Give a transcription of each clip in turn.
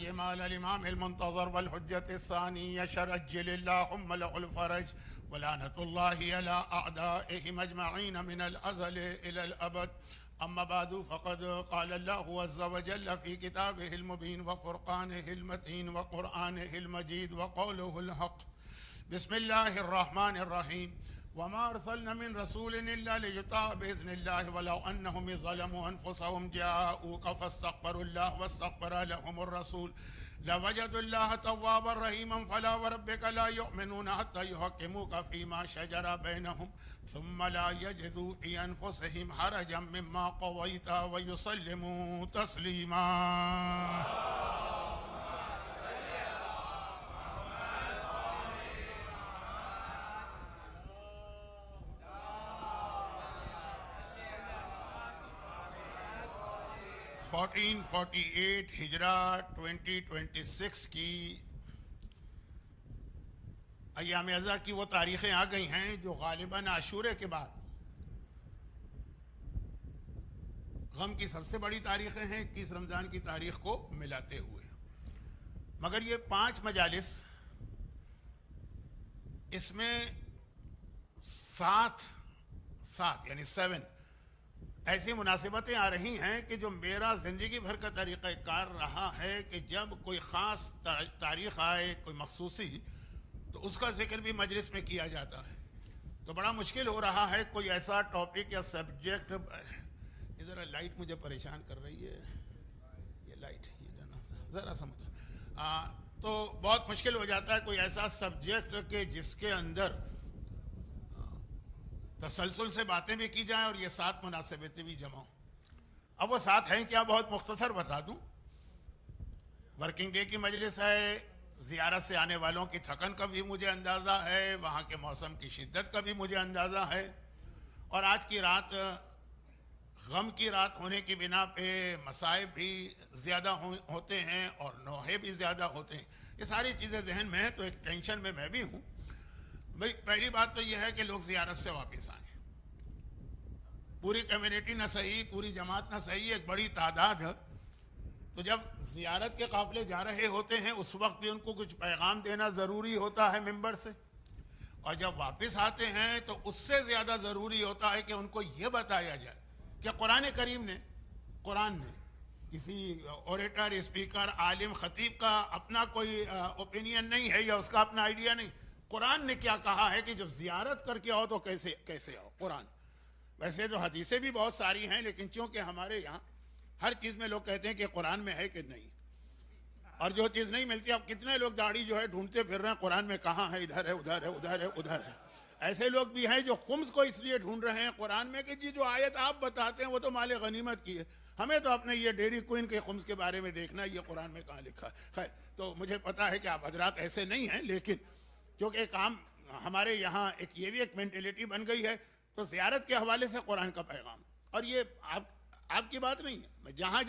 القيم على الإمام المنتظر والحجة الثاني شرجل اللهم له الفرج ولعنة الله على أعدائهم أجمعين من الأزل إلى الأبد. أما بعد فقد قال الله عز وجل في كتابه المبين وفرقانه المتين وقرآنه المجيد وقوله الحق. بسم الله الرحمن الرحيم. وما أرسلنا من رسول إلا ليطاع بإذن الله ولو أنهم ظلموا أنفسهم جاءوك فاستغفروا الله واستغفر لهم الرسول لوجدوا الله توابا رحيما فلا وربك لا يؤمنون حتى يحكموك فيما شجر بينهم ثم لا يجدوا في أنفسهم حرجا مما قضيت ويسلموا تسليما. 1448 ہجرہ 2026 کی ایام ازا کی وہ تاریخیں آ گئی ہیں جو غالباً عاشورے کے بعد غم کی سب سے بڑی تاریخیں ہیں 21 رمضان کی تاریخ کو ملاتے ہوئے. مگر یہ 5 مجالس اس میں 7 یعنی 7 ایسی مناسبتیں آ رہی ہیں کہ جو میرا زندگی بھر کا طریقہ کار رہا ہے کہ جب کوئی خاص تاریخ آئے کوئی مخصوصی تو اس کا ذکر بھی مجلس میں کیا جاتا ہے. تو بڑا مشکل ہو رہا ہے کوئی ایسا ٹاپک یا سبجیکٹ. ذرا لائٹ مجھے پریشان کر رہی ہے, یہ لائٹ یہ ذرا سمجھو. تو بہت مشکل ہو جاتا ہے کوئی ایسا سبجیکٹ کہ جس کے اندر تسلسل سے باتیں بھی کی جائیں اور یہ 7 مناسبتیں بھی جمع ہوں. اب وہ 7 ہیں کیا, بہت مختصر بتا دوں. ورکنگ ڈے کی مجلس ہے, زیارت سے آنے والوں کی تھکن کا بھی مجھے اندازہ ہے, وہاں کے موسم کی شدت کا بھی مجھے اندازہ ہے, اور آج کی رات غم کی رات ہونے کی بنا پہ مصائب بھی زیادہ ہوتے ہیں اور نوحے بھی زیادہ ہوتے ہیں. یہ ساری چیزیں ذہن میں ہیں تو ایک ٹینشن میں بھی ہوں. بھئی پہلی بات تو یہ ہے کہ لوگ زیارت سے واپس آئیں. پوری کمیونٹی نہ صحیح, پوری جماعت نہ صحیح, ایک بڑی تعداد ہے. تو جب زیارت کے قافلے جا رہے ہوتے ہیں اس وقت بھی ان کو کچھ پیغام دینا ضروری ہوتا ہے ممبر سے, اور جب واپس آتے ہیں تو اس سے زیادہ ضروری ہوتا ہے کہ ان کو یہ بتایا جائے کہ قرآن کریم نے, قرآن نے, کسی اوریٹر, اسپیکر, عالم, خطیب کا اپنا کوئی اوپینین نہیں ہے یا اس کا اپنا آئیڈیا نہیں. قرآن نے کیا کہا ہے کہ جب زیارت کر کے آؤ تو کیسے آؤ. قرآن ویسے تو حدیثیں بھی بہت ساری ہیں, لیکن چونکہ ہمارے یہاں ہر چیز میں لوگ کہتے ہیں کہ قرآن میں ہے کہ نہیں, اور جو چیز نہیں ملتی, اب کتنے لوگ داڑھی جو ہے ڈھونڈتے پھر رہے ہیں قرآن میں کہاں ہے, ادھر ہے, ادھر ہے, ادھر ہے, ادھر ہے. ایسے لوگ بھی ہیں جو خمس کو اس لیے ڈھونڈ رہے ہیں قرآن میں کہ جی جو آیت آپ بتاتے ہیں وہ تو مال غنیمت کی ہے, ہمیں تو اپنے یہ ڈیری کوئن کے خمس کے بارے میں دیکھنا ہے, یہ قرآن میں کہاں لکھا ہے. خیر, تو مجھے پتا ہے کہ آپ حضرات ایسے نہیں ہیں, لیکن کیونکہ ایک عام ہمارے یہاں یہ بھی ایک مینٹلٹی بن گئی ہے, تو زیارت کے حوالے سے قرآن کا پیغام. اور یہ آپ کی بات نہیں ہے, میں جہاں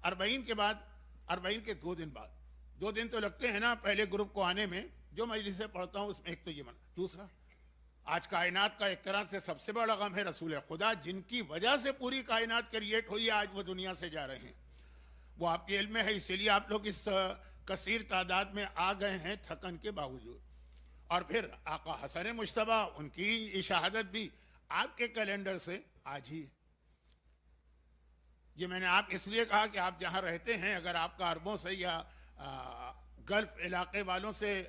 40 کے بعد, 40 کے 2 دن بعد, 2 دن تو لگتے ہیں نا پہلے گروپ کو آنے میں, جو مجلس سے پڑھتا ہوں اس میں ایک تو یہ دوسرا آج کائنات کا ایک طرح سے سب سے بڑا غم ہے رسول خدا, جن کی وجہ سے پوری کائنات کریٹ ہوئی ہے, آج وہ دنیا سے جا رہے ہیں. وہ آپ کے علم میں ہے, اسی لیے آپ لوگ اس کثیر تعداد میں آ گئے ہیں تھکن کے باوجود. اور پھر آقا حسن مجتبیٰ, ان کی شہادت بھی آپ کے کیلنڈر سے آج ہی. یہ میں نے آپ اس لیے کہا کہ آپ جہاں رہتے ہیں, اگر آپ کا عربوں سے یا گلف علاقے والوں سے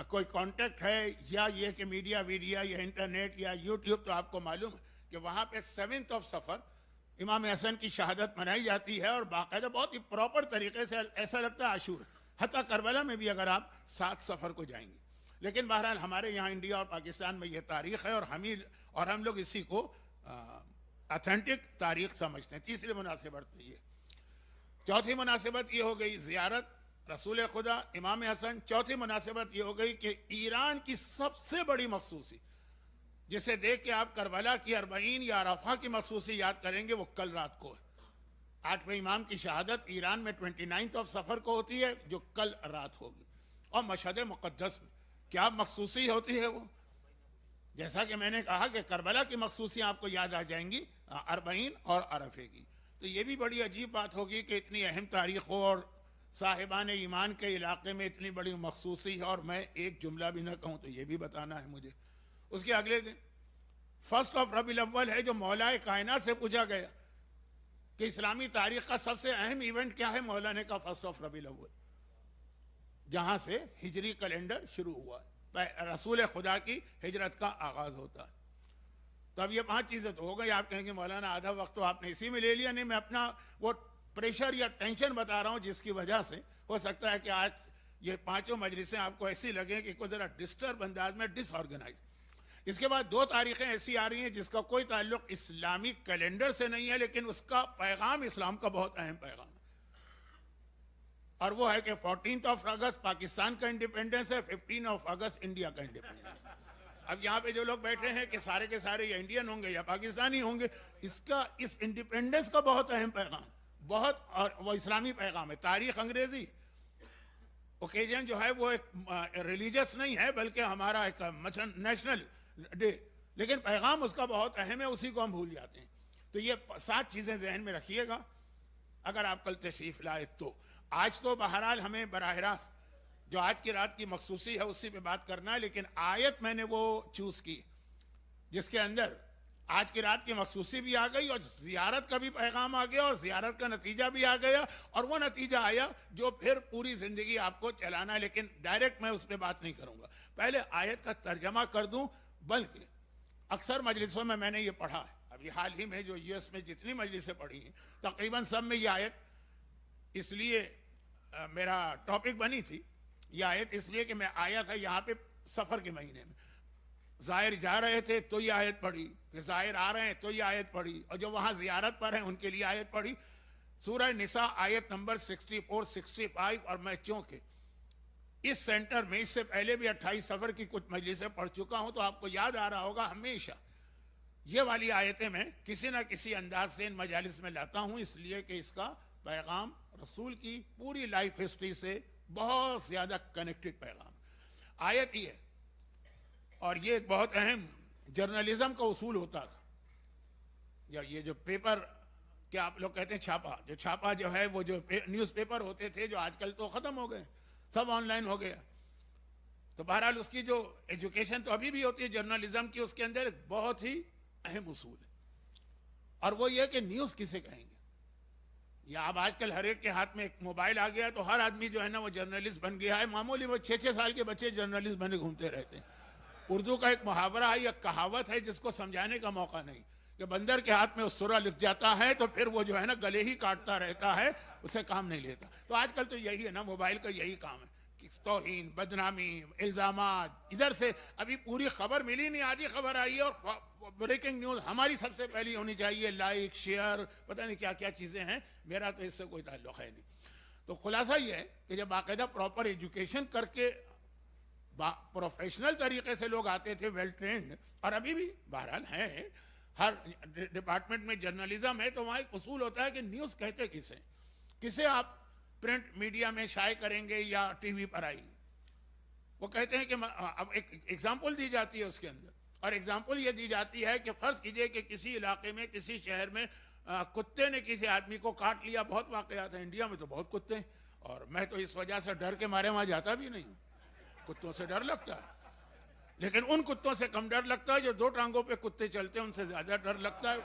کوئی کانٹیکٹ ہے, یا یہ کہ میڈیا ویڈیا یا انٹرنیٹ یا یوٹیوب, تو آپ کو معلوم ہے کہ وہاں پہ 7 صفر امام حسن کی شہادت منائی جاتی ہے, اور باقاعدہ بہت ہی پراپر طریقے سے, ایسا لگتا ہے عاشور. حتیٰ کربلا میں بھی اگر آپ 7 صفر کو جائیں گے. لیکن بہرحال ہمارے یہاں انڈیا اور پاکستان میں یہ تاریخ ہے, اور ہم لوگ اسی کو اتھینٹک تاریخ سمجھتے ہیں. تیسری مناسبت یہ. چوتھی مناسبت یہ ہو گئی زیارت رسول خدا امام حسن. چوتھی مناسبت یہ ہو گئی کہ ایران کی سب سے بڑی مخصوصی جسے دیکھ کے آپ کربلا کی 40 یا عرفہ کی مخصوصی یاد کریں گے, وہ کل رات کو ہے. 8ویں امام کی شہادت ایران میں 29 صفر کو ہوتی ہے, جو کل رات ہوگی. اور مشہد مقدس میں کیا مخصوصی ہوتی ہے وہ, جیسا کہ میں نے کہا کہ کربلا کی مخصوصیاں آپ کو یاد آ جائیں گی 40 اور عرفے کی. تو یہ بھی بڑی عجیب بات ہوگی کہ اتنی اہم تاریخ ہو اور صاحبان ایمان کے علاقے میں اتنی بڑی مخصوصی ہے، اور میں ایک جملہ بھی نہ کہوں تو یہ بھی بتانا ہے مجھے۔ اس کے اگلے دن 1 ربیع الاول ہے، جو مولا کائنات سے پوچھا گیا کہ اسلامی تاریخ کا سب سے اہم ایونٹ کیا ہے، مولا نے کہا 1 ربیع الاول، جہاں سے ہجری کیلنڈر شروع ہوا ہے، رسول خدا کی ہجرت کا آغاز ہوتا ہے۔ تو اب یہ 5 چیزیں تو ہو گئی۔ آپ کہیں گے مولانا آدھا وقت تو آپ نے اسی میں لے لیا۔ نہیں، میں اپنا وہ پریشر یا ٹینشن بتا رہا ہوں جس کی وجہ سے ہو سکتا ہے کہ آج یہ 5 مجلسیں آپ کو ایسی لگیں کہ کوئی ذرا ڈسٹرب انداز میں، ڈس آرگنائز۔ اس کے بعد 2 تاریخیں ایسی آ رہی ہیں جس کا کوئی تعلق اسلامی کیلنڈر سے نہیں ہے، لیکن اس کا پیغام اسلام کا بہت اہم پیغام ہے، اور وہ ہے کہ 14 اگست پاکستان کا انڈیپینڈنس ہے، 15 اگست انڈیا کا انڈیپینڈنس ہے۔ اب یہاں پہ جو لوگ بیٹھے ہیں کہ سارے کے سارے یا انڈین ہوں گے یا پاکستانی ہوں گے، اس انڈیپینڈنس کا بہت اہم پیغام، بہت، اور وہ اسلامی پیغام ہے۔ تاریخ انگریزی اوکیزن جو ہے وہ ایک ریلیجس نہیں ہے، بلکہ ہمارا ایک نیشنل ڈے، لیکن پیغام اس کا بہت اہم ہے، اسی کو ہم بھول جاتے ہیں۔ تو یہ 7 چیزیں ذہن میں رکھیے گا اگر آپ کل تشریف لائے تو۔ آج تو بہرحال ہمیں براہ راست جو آج کی رات کی مخصوصی ہے اسی پہ بات کرنا ہے، لیکن آیت میں نے وہ چوز کی جس کے اندر آج کی رات کی مخصوصی بھی آ گئی، اور زیارت کا بھی پیغام آ گیا، اور زیارت کا نتیجہ بھی آ گیا، اور وہ نتیجہ آیا جو پھر پوری زندگی آپ کو چلانا ہے۔ لیکن ڈائریکٹ میں اس پہ بات نہیں کروں گا، پہلے آیت کا ترجمہ کر دوں۔ بلکہ اکثر مجلسوں میں نے یہ پڑھا ہے، ابھی حال ہی میں جو US میں جتنی مجلسیں پڑھی ہیں تقریباً سب میں یہ آیت، اس لیے میرا ٹاپک بنی تھی یہ آیت، اس لیے کہ میں آیا تھا یہاں پہ سفر کے مہینے میں، زائر جا رہے تھے تو یہ آیت پڑھی، پھر زائر آ رہے ہیں تو یہ آیت پڑھی، اور جو وہاں زیارت پر ہیں ان کے لیے آیت پڑھی۔ سورہ نساء آیت نمبر 64 65، اور میں چونکہ اس سینٹر میں اس سے پہلے بھی 28 سفر کی کچھ مجلسیں پڑھ چکا ہوں تو آپ کو یاد آ رہا ہوگا، ہمیشہ یہ والی آیتیں میں کسی نہ کسی انداز سے ان مجالس میں لاتا ہوں، اس لیے کہ اس کا پیغام رسول کی پوری لائف ہسٹری سے بہت زیادہ کنیکٹڈ پیغام۔ آیت ہی ہے، اور یہ ایک بہت اہم جرنلزم کا اصول ہوتا تھا، یا یہ جو پیپر کیا آپ لوگ کہتے ہیں چھاپا جو ہے، وہ جو نیوز پیپر ہوتے تھے جو آج کل تو ختم ہو گئے، سب آن لائن ہو گیا۔ تو بہرحال اس کی جو ایجوکیشن تو ابھی بھی ہوتی ہے جرنلزم کی، اس کے اندر ایک بہت ہی اہم اصول ہے، اور وہ یہ کہ نیوز کسے کہیں گے۔ یا اب آج کل ہر ایک کے ہاتھ میں ایک موبائل آ گیا تو ہر آدمی جو ہے نا وہ جرنلسٹ بن گیا ہے، معمولی وہ 6 سال کے بچے جرنلسٹ بنے گھومتے رہتے ہیں۔ اردو کا ایک محاورہ ہے یا کہاوت ہے جس کو سمجھانے کا موقع نہیں، کہ بندر کے ہاتھ میں اسطورہ لکھ جاتا ہے تو پھر وہ جو ہے نا گلے ہی کاٹتا رہتا ہے، اسے کام نہیں لیتا۔ تو آج کل تو یہی ہے نا، موبائل کا یہی کام ہے، توہین، بدنامی، الزامات، ادھر سے ابھی پوری خبر ملی نہیں، آدھی خبر آئی ہے، اور بریکنگ نیوز ہماری سب سے پہلی ہونی چاہیے، لائک، شیئر، پتہ نہیں کیا کیا چیزیں ہیں، میرا تو اس سے کوئی تعلق ہے نہیں۔ تو خلاصہ یہ ہے کہ جب باقاعدہ پراپر ایجوکیشن کر کے پروفیشنل طریقے سے لوگ آتے تھے، ویل ٹرینڈ، اور ابھی بھی بہرحال ہیں، ہر ڈپارٹمنٹ میں جرنلزم ہے تو وہاں ایک اصول ہوتا ہے کہ نیوز کہتے کسے آپ پرنٹ میڈیا میں شائع کریں گے یا ٹی وی پر آئی۔ وہ کہتے ہیں کہ اب ایک ایگزامپل دی جاتی ہے اس کے اندر، اور ایگزامپل یہ دی جاتی ہے کہ فرض کیجئے کہ کسی علاقے میں، کسی شہر میں کتے نے کسی آدمی کو کاٹ لیا۔ بہت واقعات ہیں، انڈیا میں تو بہت کتے ہیں، اور میں تو اس وجہ سے ڈر کے مارے وہاں جاتا بھی نہیں ہوں، کتوں سے ڈر لگتا ہے، لیکن ان کتوں سے کم ڈر لگتا ہے جو 2 ٹانگوں پہ کتے چلتے ہیں، ان سے زیادہ ڈر لگتا ہے۔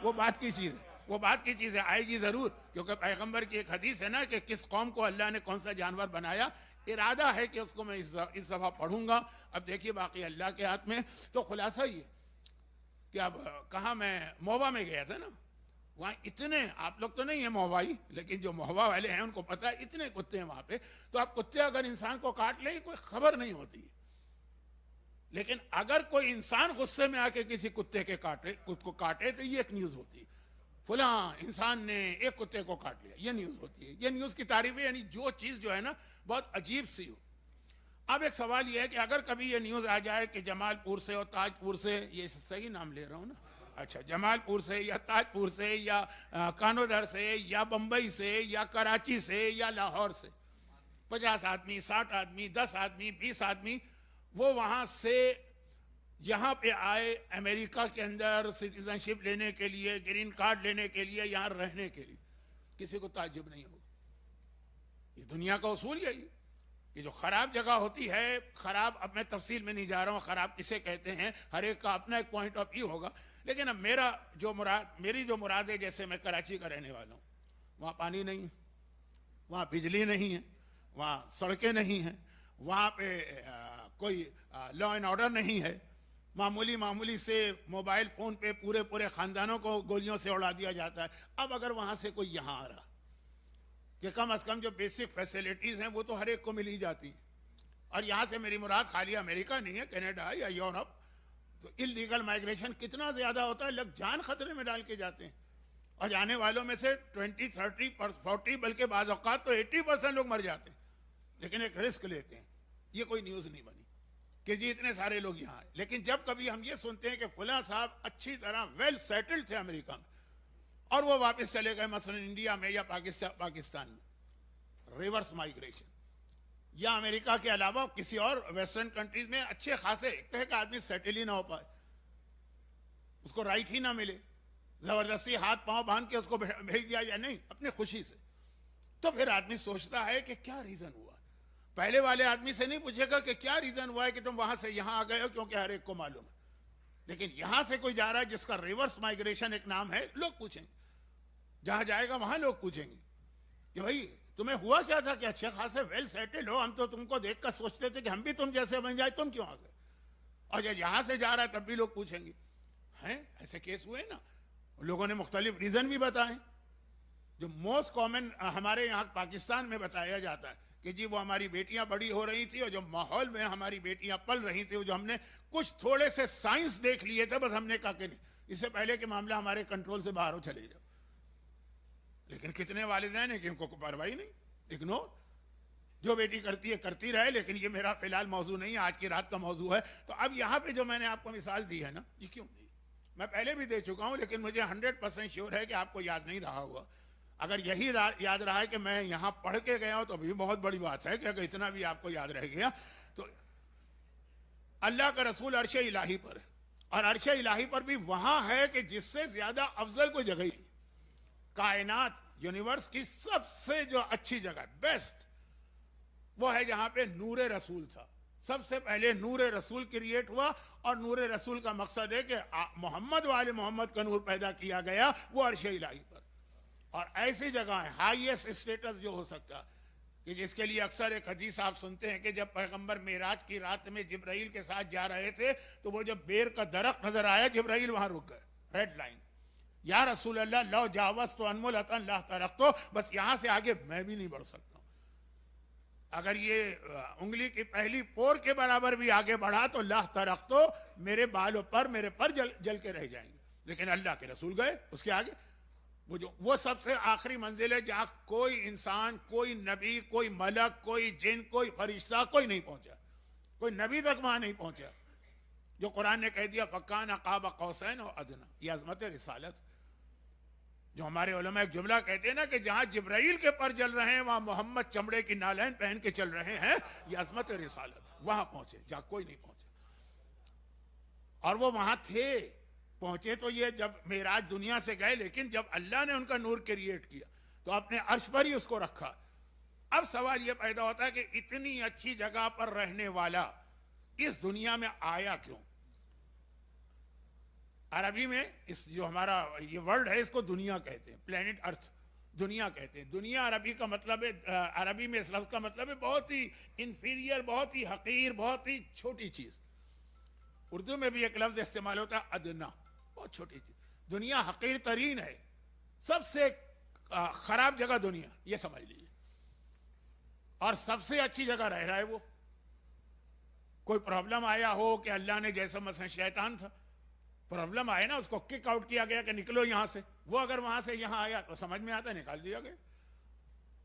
وہ بات کی چیز ہے، وہ بات کی چیز ہے، آئے گی ضرور، کیونکہ پیغمبر کی ایک حدیث ہے نا کہ کس قوم کو اللہ نے کون سا جانور بنایا۔ ارادہ ہے کہ اس کو میں اس دفعہ پڑھوں گا، اب دیکھیے باقی اللہ کے ہاتھ میں۔ تو خلاصہ یہ کہ اب کہاں، میں محوا میں گیا تھا نا، وہاں اتنے، آپ لوگ تو نہیں ہیں محوائی، لیکن جو محوا والے ہیں ان کو پتہ ہے اتنے کتے ہیں وہاں پہ۔ تو اب کتے اگر انسان کو کاٹ لیں کوئی خبر نہیں ہوتی، لیکن اگر کوئی انسان غصے میں آ کے کسی کتے کے خود کو کاٹے تو یہ ایک نیوز ہوتی ہے، فلاں انسان نے ایک کتے کو کاٹ لیا، یہ نیوز ہوتی ہے۔ یہ نیوز کی تعریف ہے، یعنی جو چیز جو ہے نا بہت عجیب سی ہو۔ اب ایک سوال یہ ہے کہ اگر کبھی یہ نیوز آ جائے کہ جمال پور سے اور تاج پور سے، یہ صحیح نام لے رہا ہوں نا، اچھا، جمال پور سے یا تاج پور سے یا کانودر سے یا بمبئی سے یا کراچی سے یا لاہور سے 50 آدمی، 60 آدمی، 10 آدمی، 20 آدمی وہ وہاں سے یہاں پہ آئے امریکہ کے اندر سٹیزن شپ لینے کے لیے، گرین کارڈ لینے کے لیے، یہاں رہنے کے لیے، کسی کو تعجب نہیں ہوگا. یہ دنیا کا اصول یہی کہ جو خراب جگہ ہوتی ہے، خراب، اب میں تفصیل میں نہیں جا رہا ہوں خراب کسے کہتے ہیں، ہر ایک کا اپنا ایک پوائنٹ آف ویو ہوگا، لیکن اب میری جو مراد ہے، جیسے میں کراچی کا رہنے والا ہوں، وہاں پانی نہیں ہے، وہاں بجلی نہیں ہے، وہاں سڑکیں نہیں ہیں، وہاں پہ کوئی لا اینڈ آرڈر نہیں ہے، معمولی سے موبائل فون پہ پورے خاندانوں کو گولیوں سے اڑا دیا جاتا ہے. اب اگر وہاں سے کوئی یہاں آ رہا کہ کم از کم جو بیسک فیسلٹیز ہیں وہ تو ہر ایک کو ملی جاتی ہیں، اور یہاں سے میری مراد خالی امریکہ نہیں ہے، کینیڈا یا یورپ، تو اللیگل مائگریشن کتنا زیادہ ہوتا ہے، لوگ جان خطرے میں ڈال کے جاتے ہیں، اور جانے والوں میں سے 20, 30, 40 بلکہ بعض اوقات تو 80% لوگ مر جاتے ہیں، لیکن ایک رسک لیتے ہیں. یہ کوئی نیوز نہیں بنی کہ جی اتنے سارے لوگ یہاں آئے. لیکن جب کبھی ہم یہ سنتے ہیں کہ فلاں صاحب اچھی طرح ویل سیٹلڈ تھے امریکہ میں اور وہ واپس چلے گئے مثلا انڈیا میں یا پاکستان میں، ریورس مائگریشن، یا امریکہ کے علاوہ کسی اور ویسٹرن کنٹریز میں اچھے خاصے، ایک تو ہے کہ آدمی سیٹل ہی نہ ہو پائے، اس کو رائٹ ہی نہ ملے، زبردستی ہاتھ پاؤں باندھ کے اس کو بھیج دیا یا نہیں اپنی خوشی سے، تو پھر آدمی سوچتا ہے کہ کیا ریزن ہوا. پہلے والے آدمی سے نہیں پوچھے گا کہ کیا ریزن ہوا ہے کہ تم وہاں سے یہاں آ گئے ہو، کیونکہ ہر ایک کو معلوم ہے. لیکن یہاں سے کوئی جا رہا ہے جس کا ریورس مائگریشن ایک نام ہے، لوگ پوچھیں گے، جہاں جائے گا وہاں لوگ پوچھیں گے کہ بھائی تمہیں ہوا کیا تھا کہ اچھے خاصے ویل سیٹلڈ ہو، ہم تو تم کو دیکھ کر سوچتے تھے کہ ہم بھی تم جیسے بن جائے، تم کیوں آ گئے؟ اور جب یہاں سے جا رہا ہے تب بھی لوگ پوچھیں گے. ہیں ایسے کیس ہوئے نا، لوگوں نے مختلف ریزن بھی بتائے. جو موسٹ کامن ہمارے یہاں پاکستان میں بتایا جاتا ہے کہ جی وہ ہماری بیٹیاں بڑی ہو رہی تھی، اور جو ماحول میں ہماری بیٹیاں پل رہی تھیں، جو ہم نے کچھ تھوڑے سے سائنس دیکھ لیے تھے، بس ہم نے کہا کہ نہیں، اس سے پہلے کہ معاملہ ہمارے کنٹرول سے باہر ہو چلے جاؤ. لیکن کتنے والدین ہیں کہ ان کو کوئی پرواہی نہیں، اگنور، جو بیٹی کرتی ہے کرتی رہے. لیکن یہ میرا فی الحال موضوع نہیں ہے، آج کی رات کا موضوع ہے. تو اب یہاں پہ جو میں نے آپ کو مثال دی ہے نا، یہ کیوں دی؟ میں پہلے بھی دے چکا ہوں، لیکن مجھے 100% شیور ہے کہ آپ کو یاد نہیں رہا ہوگا. اگر یہی یاد رہا ہے کہ میں یہاں پڑھ کے گیا ہوں تو بھی بہت بڑی بات ہے کہ اگر اتنا بھی آپ کو یاد رہ گیا. تو اللہ کا رسول عرش الہی پر ہے، اور عرش الہی پر بھی وہاں ہے کہ جس سے زیادہ افضل کوئی جگہ ہی، کائنات یونیورس کی سب سے جو اچھی جگہ بیسٹ وہ ہے جہاں پہ نور رسول تھا. سب سے پہلے نور رسول کریٹ ہوا، اور نور رسول کا مقصد ہے کہ محمد والے محمد کا نور پیدا کیا گیا، وہ عرش الہی پر. اور ایسی جگہ ہے ہائیسٹ اسٹیٹس جو ہو سکتا کہ جس کے لیے اکثر ایک حدیث آپ سنتے ہیں کہ جب پیغمبر معراج کی رات میں جبرائیل کے ساتھ جا رہے تھے تو وہ جب بیر کا درخت نظر آیا، جبرائیل وہاں رک گئے، ریڈ لائن، یا رسول اللہ لو جاوزت انملۃ لا ترکت، بس یہاں سے آگے میں بھی نہیں بڑھ سکتا ہوں. اگر یہ انگلی کی پہلی پور کے برابر بھی آگے بڑھا تو لا ترکت، میرے بالوں پر، میرے پر جل کے رہ جائیں گے. لیکن اللہ کے رسول گئے اس کے آگے، وہ سب سے آخری منزل ہے جہاں کوئی انسان، کوئی نبی، کوئی ملک، کوئی جن، کوئی فرشتہ، کوئی نہیں پہنچا، کوئی نبی تک وہاں نہیں پہنچا. جو قرآن نے کہہ دیا فَكَانَ قَابَ قَوْسَيْنِ أَوْ أَدْنَىٰ، یہ عظمت رسالت. جو ہمارے علماء ایک جملہ کہتے ہیں نا کہ جہاں جبرائیل کے پر جل رہے ہیں وہاں محمد چمڑے کی نالین پہن کے چل رہے ہیں، یہ عظمت رسالت. وہاں پہنچے جہاں کوئی نہیں پہنچا، اور وہ وہاں تھے. پہنچے تو یہ جب معراج دنیا سے گئے، لیکن جب اللہ نے ان کا نور کریٹ کیا تو اپنے عرش پر ہی اس کو رکھا. اب سوال یہ پیدا ہوتا ہے کہ اتنی اچھی جگہ پر رہنے والا اس دنیا میں آیا کیوں؟ عربی میں اس جو ہمارا یہ ورلڈ ہے اس کو دنیا کہتے ہیں، پلینٹ ارتھ دنیا کہتے ہیں. دنیا عربی کا مطلب ہے، عربی میں اس لفظ کا مطلب ہے بہت ہی انفیریئر، بہت ہی حقیر، بہت ہی چھوٹی چیز. اردو میں بھی ایک لفظ استعمال ہوتا ہے ادنا، بہت چھوٹی چیز. دنیا حقیر ترین ہے، سب سے خراب جگہ دنیا، یہ سمجھ لیجیے. اور سب سے اچھی جگہ رہ رہا ہے وہ. کوئی پرابلم آیا ہو کہ اللہ نے جیسا مثلا شیطان تھا، پرابلم آئے نا، اس کو کک آؤٹ کیا گیا کہ نکلو یہاں سے. وہ اگر وہاں سے یہاں آیا تو سمجھ میں آتا ہے نکال دیا گیا.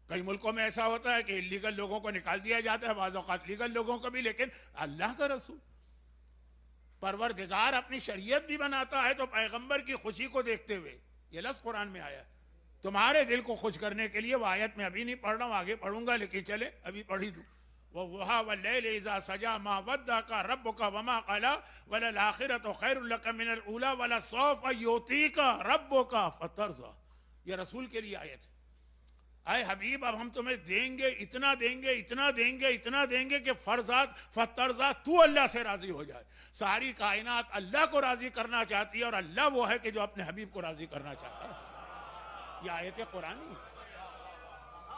کئی ملکوں میں ایسا ہوتا ہے کہ لیگل لوگوں کو نکال دیا جاتا ہے، بعض اوقات لیگل لوگوں کو بھی. لیکن اللہ کا رسول پروردگار اپنی شریعت بھی بناتا ہے تو پیغمبر کی خوشی کو دیکھتے ہوئے، یہ لفظ قرآن میں آیا تمہارے دل کو خوش کرنے کے لیے. وہ آیت میں ابھی نہیں پڑھ رہا ہوں، آگے پڑھوں گا، لیکن چلے ابھی پڑھی دوں. وَالضُّحَىٰ وَاللَّيْلِ إِذَا سَجَىٰ مَا وَدَّعَكَ رَبُّكَ وَمَا قَلَىٰ وَلَلْآخِرَةُ خَيْرٌ لَكَ مِنَ الْأُولَىٰ وَلَسَوْفَ يُعْطِيكَ رَبُّكَ فَتَرْضَىٰ. یہ رسول کے لیے آیت ہے. اے حبیب اب ہم تمہیں دیں گے، اتنا دیں گے، اتنا دیں گے، اتنا دیں گے کہ فرزاد فترزاد تو اللہ سے راضی ہو جائے۔ ساری کائنات اللہ کو راضی کرنا چاہتی ہے، اور اللہ وہ ہے کہ جو اپنے حبیب کو راضی کرنا چاہتا ہے۔ یہ آیت قرآنی ہے۔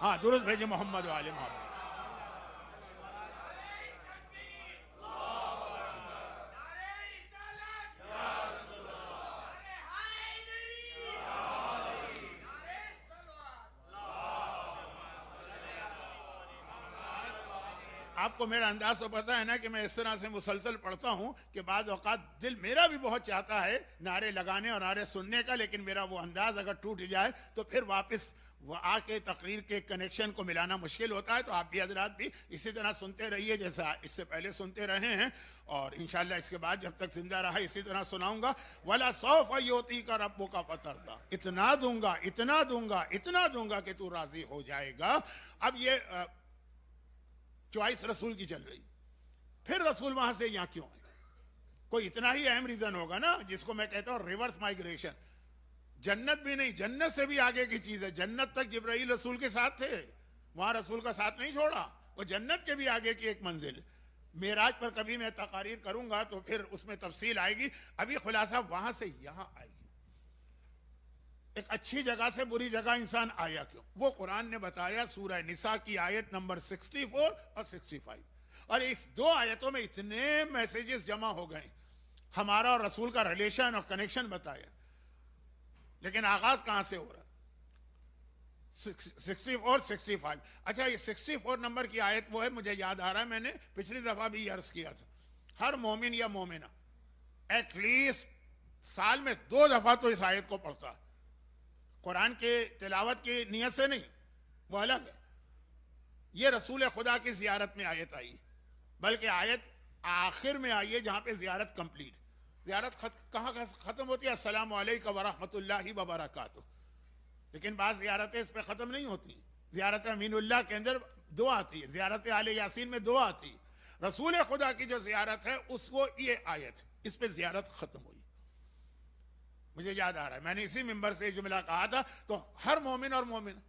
ہاں درست بھیجے محمد و آل محمد۔ آپ کو میرا انداز تو پتا ہے نا کہ میں اس طرح سے مسلسل پڑھتا ہوں کہ بعض اوقات دل میرا بھی بہت چاہتا ہے نعرے لگانے اور نعرے سننے کا، لیکن میرا وہ انداز اگر ٹوٹ جائے تو پھر واپس وہ آ کے تقریر کے کنیکشن کو ملانا مشکل ہوتا ہے۔ تو آپ بھی حضرات بھی اسی طرح سنتے رہیے جیسا اس سے پہلے سنتے رہے ہیں، اور انشاءاللہ اس کے بعد جب تک زندہ رہا اسی طرح سناؤں گا۔ وَلَا سَوْفَ يُعْطِيكَ رَبُّكَ فَتَرْضَىٰ، اتنا دوں گا، اتنا دوں گا، اتنا دوں گا کہ تو راضی ہو جائے گا۔ اب یہ چوائس رسول کی چل رہی، پھر رسول وہاں سے یہاں کیوں ہے؟ کوئی اتنا ہی اہم ریزن ہوگا نا، جس کو میں کہتا ہوں ریورس مائگریشن۔ جنت بھی نہیں، جنت سے بھی آگے کی چیز ہے۔ جنت تک جبرائیل رسول کے ساتھ تھے، وہاں رسول کا ساتھ نہیں چھوڑا، وہ جنت کے بھی آگے کی ایک منزل۔ معراج پر کبھی میں تقاریر کروں گا تو پھر اس میں تفصیل آئے گی، ابھی خلاصہ وہاں سے یہاں آئے گی۔ ایک اچھی جگہ سے بری جگہ انسان آیا کیوں؟ وہ قرآن نے بتایا سورہ نساء کی آیت نمبر 64 اور 65، اور اس دو آیتوں میں اتنے میسیجز جمع ہو گئے، ہمارا اور رسول کا ریلیشن اور کنیکشن بتایا۔ لیکن آغاز کہاں سے ہو رہا؟ 64 اور 65۔ اچھا یہ 64 نمبر کی آیت وہ ہے، مجھے یاد آ رہا ہے میں نے پچھلی دفعہ بھی عرض کیا تھا، ہر مومن یا مومنہ ایٹ لیسٹ سال میں 2 دفعہ تو اس آیت کو پڑھتا ہے۔ قرآن کے تلاوت کی نیت سے نہیں، وہ الگ ہے۔ یہ رسول خدا کی زیارت میں آیت آئی، بلکہ آیت آخر میں آئی ہے جہاں پہ زیارت کمپلیٹ۔ زیارت کہاں ختم ہوتی ہے؟ السلام علیکم ورحمۃ اللہ وبرکاتہ۔ لیکن بعض زیارتیں اس پہ ختم نہیں ہوتی۔ زیارت امین اللہ کے اندر دعا آتی ہے، زیارت آل یاسین میں دعا آتی ہے۔ رسول خدا کی جو زیارت ہے اس کو یہ آیت، اس پہ زیارت ختم ہوئی۔ مجھے یاد آ رہا ہے میں نے اسی ممبر سے جملہ کہا تھا، تو ہر مومن اور مومن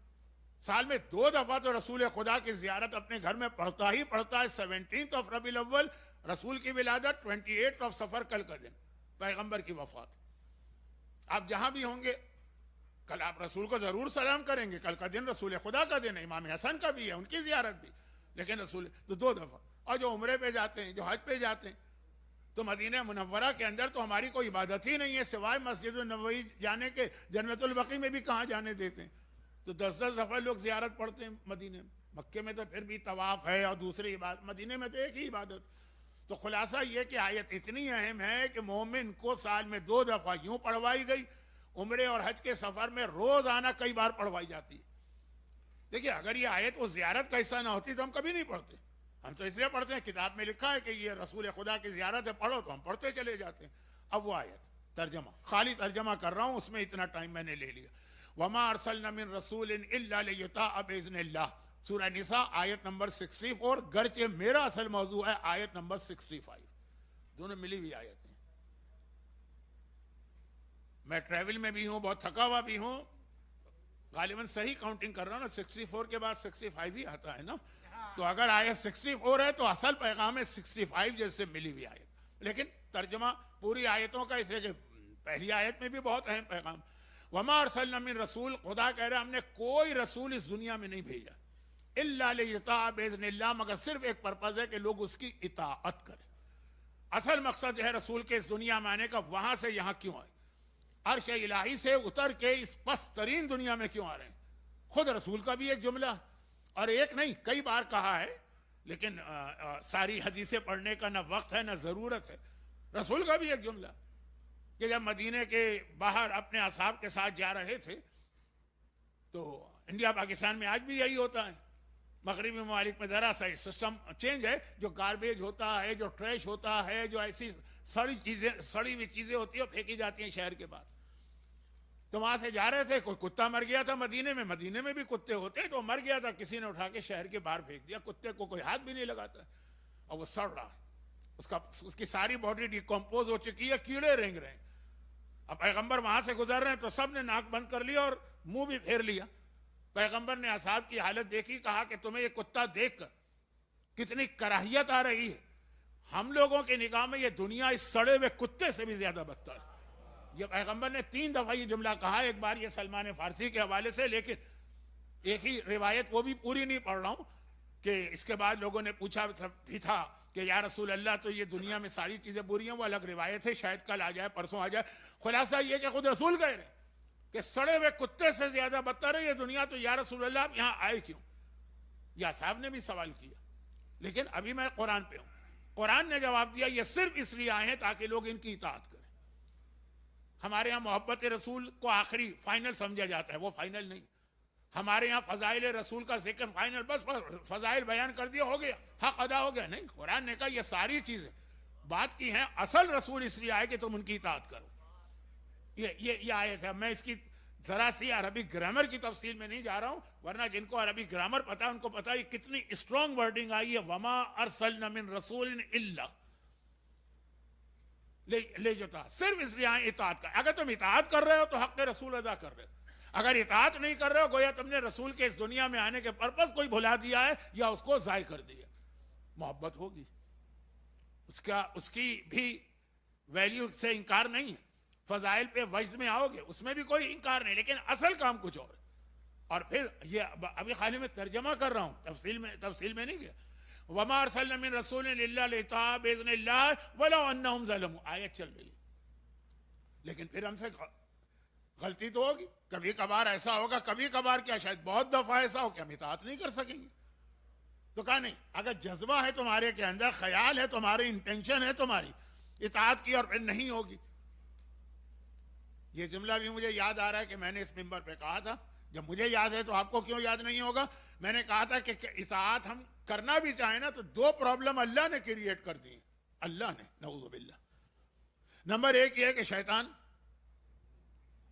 سال میں 2 دفعہ تو رسول خدا کی زیارت اپنے گھر میں پڑھتا ہی پڑھتا ہے۔ 17 ربیع الاول رسول کی ولادت، 28 صفر کل کا دن پیغمبر کی وفات۔ آپ جہاں بھی ہوں گے کل آپ رسول کو ضرور سلام کریں گے، کل کا دن رسول خدا کا دن ہے، امام حسن کا بھی ہے، ان کی زیارت بھی، لیکن رسول تو 2 دفعہ۔ اور جو عمرے پہ جاتے ہیں، جو حج پہ جاتے ہیں، تو مدینہ منورہ کے اندر تو ہماری کوئی عبادت ہی نہیں ہے سوائے مسجد النبوی جانے کے، جنت البقیع میں بھی کہاں جانے دیتے ہیں؟ تو 10 دفعہ لوگ زیارت پڑھتے ہیں مدینے میں۔ مکے میں تو پھر بھی طواف ہے اور دوسری عبادت، مدینے میں تو ایک ہی عبادت۔ تو خلاصہ یہ کہ آیت اتنی اہم ہے کہ مومن کو سال میں 2 دفعہ یوں پڑھوائی گئی، عمرے اور حج کے سفر میں روزانہ کئی بار پڑھوائی جاتی ہے۔ دیکھیے اگر یہ آیت وہ زیارت کا حصہ نہ ہوتی تو ہم کبھی نہیں پڑھتے، ہم تو اس لیے پڑھتے ہیں کتاب میں لکھا ہے کہ یہ رسول خدا کی زیارت ہے، پڑھو تو ہم پڑھتے چلے جاتے ہیں۔ اب وہ آیت ترجمہ، خالی ترجمہ کر رہا ہوں، اس میں اتنا ٹائم میں نے لے لیا۔ وَمَا أَرْسَلْنَا مِن رَسُولٍ إِلَّا لِيُطَاعَ بِإِذْنِ اللَّهِ، سورہ نساء آیت نمبر 64، گرچہ میرا اصل موضوع ہے آیت نمبر 65، دونوں ملی ہوئی آیت ہیں۔ میں ٹریول میں بھی ہوں، بہت تھکا ہوا بھی ہوں، غالباً صحیح کاؤنٹنگ کر رہا ہوں نا، 64 کے بعد 65 ہی آتا ہے نا، تو اگر آیت 64 ہے تو اصل پیغام ہے 65 جیسے ملی ہوئی آیت، لیکن ترجمہ پوری آیتوں کا، اس لیے کہ پہلی آیت میں بھی بہت اہم پیغام۔ وَمَا أَرْسَلْنَا مِن رَسُولٍ، خدا کہہ رہا ہم نے کوئی رسول اس دنیا میں نہیں بھیجا، إِلَّا لِيُطَاعَ بِإِذْنِ اللَّهِ، مگر صرف ایک پرپز ہے کہ لوگ اس کی اطاعت کریں۔ اصل مقصد ہے رسول کے اس دنیا میں آنے کا، وہاں سے یہاں کیوں آئے؟ عرش الہی سے اتر کے اس پست ترین دنیا میں کیوں آ رہے ہیں؟ خود رسول کا بھی ایک جملہ، اور ایک نہیں کئی بار کہا ہے، لیکن ساری حدیثیں پڑھنے کا نہ وقت ہے نہ ضرورت ہے۔ رسول کا بھی ایک جملہ کہ جب مدینے کے باہر اپنے اصحاب کے ساتھ جا رہے تھے، تو انڈیا پاکستان میں آج بھی یہی ہوتا ہے، مغربی ممالک میں ذرا سا سسٹم چینج ہے، جو گاربیج ہوتا ہے، جو ٹریش ہوتا ہے، جو ایسی سڑی ہوئی چیزیں ہوتی ہیں وہ پھینکی جاتی ہیں شہر کے بعد۔ تو وہاں سے جا رہے تھے، کوئی کتا مر گیا تھا مدینے میں بھی کتے ہوتے ہیں، تو مر گیا تھا، کسی نے اٹھا کے شہر کے باہر پھینک دیا، کتے کو کوئی ہاتھ بھی نہیں لگاتا، اور وہ سڑ رہا ہے، اس کی ساری باڈی ڈیکمپوز ہو چکی ہے، کیڑے رینگ رہے ہیں۔ اب پیغمبر وہاں سے گزر رہے ہیں تو سب نے ناک بند کر لیا اور منہ بھی پھیر لیا۔ پیغمبر نے اصحاب کی حالت دیکھی, کہا کہ تمہیں یہ کتا دیکھ کر کتنی کراہیت آ رہی ہے, ہم لوگوں کی نگاہ میں یہ دنیا اس سڑے ہوئے کتے سے بھی زیادہ بدتر ہے. یہ پیغمبر نے 3 دفعہ یہ جملہ کہا, ایک بار یہ سلمان فارسی کے حوالے سے, لیکن ایک ہی روایت, وہ بھی پوری نہیں پڑھ رہا ہوں, کہ اس کے بعد لوگوں نے پوچھا بھی تھا کہ یا رسول اللہ تو یہ دنیا میں ساری چیزیں بری ہیں, وہ الگ روایت ہے, شاید کل آ جائے پرسوں آ جائے. خلاصہ یہ کہ خود رسول کہہ رہے ہیں کہ سڑے ہوئے کتے سے زیادہ بدتر ہے یہ دنیا, تو یا رسول اللہ آپ یہاں آئے کیوں؟ یا صاحب نے بھی سوال کیا, لیکن ابھی میں قرآن پہ ہوں. قرآن نے جواب دیا یہ صرف اس لیے آئے ہیں تاکہ لوگ ان کی اطاعت کریں. ہمارے ہاں محبت رسول کو آخری فائنل سمجھا جاتا ہے, وہ فائنل نہیں. ہمارے یہاں فضائل رسول کا ذکر فائنل, بس فضائل بیان کر دیا ہو گیا, حق ادا ہو گیا. نہیں, قرآن نے کہا یہ ساری چیزیں بات کی ہیں, اصل رسول اس لیے آئے کہ تم ان کی اطاعت کرو. یہ آیت ہے. میں اس کی ذرا سی عربی گرامر کی تفصیل میں نہیں جا رہا ہوں, ورنہ جن کو عربی گرامر پتا ہے ان کو پتا ہے کتنی اسٹرانگ ورڈنگ آئی ہے, وما ارسلنا من رسول الا لے جتا, صرف اس لیے آئے اطاعت کا. اگر تم اطاعت کر رہے ہو تو حق رسول ادا کر رہے ہو, اگر اطاعت نہیں کر رہے ہو گویا تم نے رسول کے اس دنیا میں آنے کے پرپس کوئی بھلا دیا ہے یا اس کو ضائع کر دیا. محبت ہوگی, اس کی بھی ویلیو سے انکار نہیں ہے. فضائل پہ وجد میں آؤ گے, اس میں بھی کوئی انکار نہیں, لیکن اصل کام کچھ اور ہے. اور پھر یہ ابھی خالی میں ترجمہ کر رہا ہوں, تفصیل میں نہیں گیا. وما ارسلنا من رسول الا ليطاع باذن الله ولو انهم ظلموا, آیت چل رہی ہے. لیکن پھر ہم سے غلطی تو ہوگی, کبھی کبھار ایسا ہوگا, کبھی کبھار کیا شاید بہت دفعہ ایسا ہو کہ ہم اطاعت نہیں کر سکیں گے. تو کہا نہیں, اگر جذبہ ہے تمہارے کے اندر, خیال ہے تمہاری, انٹینشن ہے تمہاری اطاعت کی, اور پھر نہیں ہوگی. یہ جملہ بھی مجھے یاد آ رہا ہے کہ میں نے اس منبر پہ کہا تھا, جب مجھے یاد ہے تو آپ کو کیوں یاد نہیں ہوگا. میں نے کہا تھا کہ اطاعت ہم کرنا بھی چاہیں نا تو 2 پرابلم اللہ نے کریٹ کر دی, اللہ نے, نعوذ باللہ. نمبر 1 یہ ہے کہ شیطان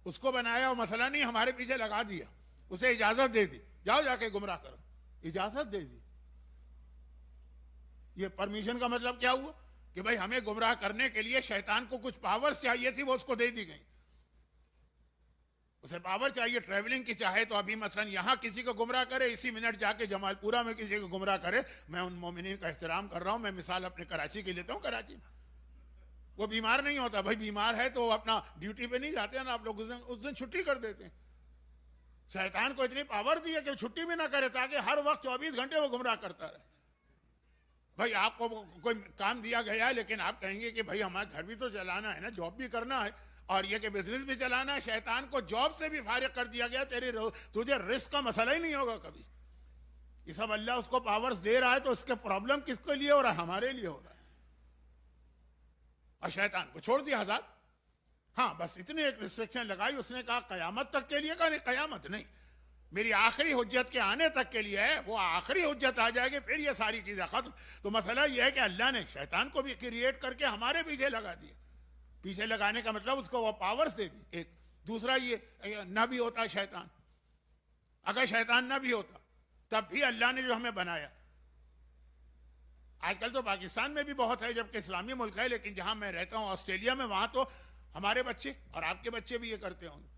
اس کو بنایا, اور مسئلہ نہیں, ہمارے پیچھے لگا دیا, اسے اجازت دے دی, جاؤ جا کے گمراہ کرو, اجازت دے دی. یہ پرمیشن کا مطلب کیا ہوا کہ بھائی ہمیں گمراہ کرنے کے لیے شیطان کو کچھ پاورز چاہیے تھی, وہ اس کو دے دی گئی. اسے پاور چاہیے ٹریولنگ کی, چاہے تو ابھی مثلا یہاں کسی کو گمراہ کرے, اسی منٹ جا کے جمال پورہ میں کسی کو گمراہ کرے. میں ان مومنین کا احترام کر رہا ہوں, میں مثال اپنے کراچی کی لیتا ہوں. کراچی میں وہ بیمار نہیں ہوتا, بھائی بیمار ہے تو وہ اپنا ڈیوٹی پہ نہیں جاتے ہیں نا, آپ لوگ اس دن چھٹی کر دیتے ہیں. شیطان کو اتنی پاور دی ہے کہ چھٹی بھی نہ کرے تاکہ ہر وقت 24 گھنٹے وہ گمراہ کرتا رہے. بھائی آپ کو کوئی کام دیا گیا ہے, لیکن آپ کہیں گے کہ بھائی ہمارا گھر بھی تو چلانا ہے نا, جاب بھی کرنا ہے, اور یہ کہ بزنس بھی چلانا ہے. شیطان کو جاب سے بھی فارغ کر دیا گیا, تجھے رزق کا مسئلہ ہی نہیں ہوگا کبھی. یہ سب اللہ اس کو پاورز دے رہا ہے, تو اس کے پرابلم کس کے لیے ہو رہا ہے؟ ہمارے لیے ہو رہا ہے. اور شیطان کو چھوڑ دیا آزاد. ہاں بس اتنی ایک ریسٹرکشن لگائی, اس نے کہا قیامت تک کے لیے, کہا نہیں قیامت نہیں, میری آخری حجت کے آنے تک کے لیے ہے. وہ آخری حجت آ جائے گی پھر یہ ساری چیزیں ختم. تو مسئلہ یہ ہے کہ اللہ نے شیطان کو بھی کریٹ کر کے ہمارے پیچھے لگا دیا. پیچھے لگانے کا مطلب اس کو وہ پاورز دے دی. ایک دوسرا یہ نہ بھی ہوتا شیطان, اگر شیطان نہ بھی ہوتا تب بھی اللہ نے جو ہمیں بنایا, آج کل تو پاکستان میں بھی بہت ہے جبکہ اسلامی ملک ہے, لیکن جہاں میں رہتا ہوں آسٹریلیا میں, وہاں تو ہمارے بچے اور آپ کے بچے بھی یہ کرتے ہوں گے.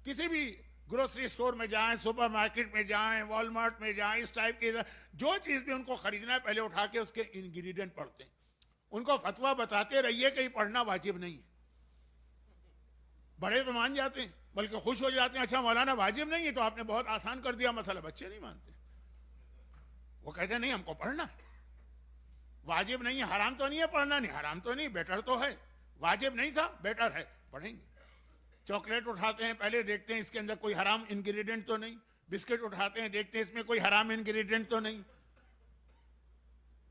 کسی بھی گروسری سٹور میں جائیں, سپر مارکیٹ میں جائیں, والمارٹ میں جائیں, اس ٹائپ کی جو چیز بھی ان کو خریدنا ہے پہلے اٹھا کے اس کے انگریڈینٹ پڑھتے ہیں. ان کو فتویٰ بتاتے رہیے کہ یہ پڑھنا واجب نہیں ہے. بڑے تو مان جاتے ہیں, بلکہ خوش ہو جاتے ہیں, اچھا مولانا واجب نہیں ہے تو آپ نے بہت آسان کر دیا مسئلہ. بچے نہیں مانتے, وہ کہتے ہیں نہیں ہم کو پڑھنا ہے. واجب نہیں ہے, حرام تو نہیں ہے پڑھنا, نہیں حرام تو نہیں, بیٹر تو ہے. واجب نہیں تھا, بیٹر ہے, پڑھیں گے. چاکلیٹ اٹھاتے ہیں, پہلے دیکھتے ہیں اس کے اندر کوئی حرام انگریڈینٹ تو نہیں. بسکٹ اٹھاتے ہیں, دیکھتے ہیں اس میں کوئی حرام انگریڈینٹ تو نہیں.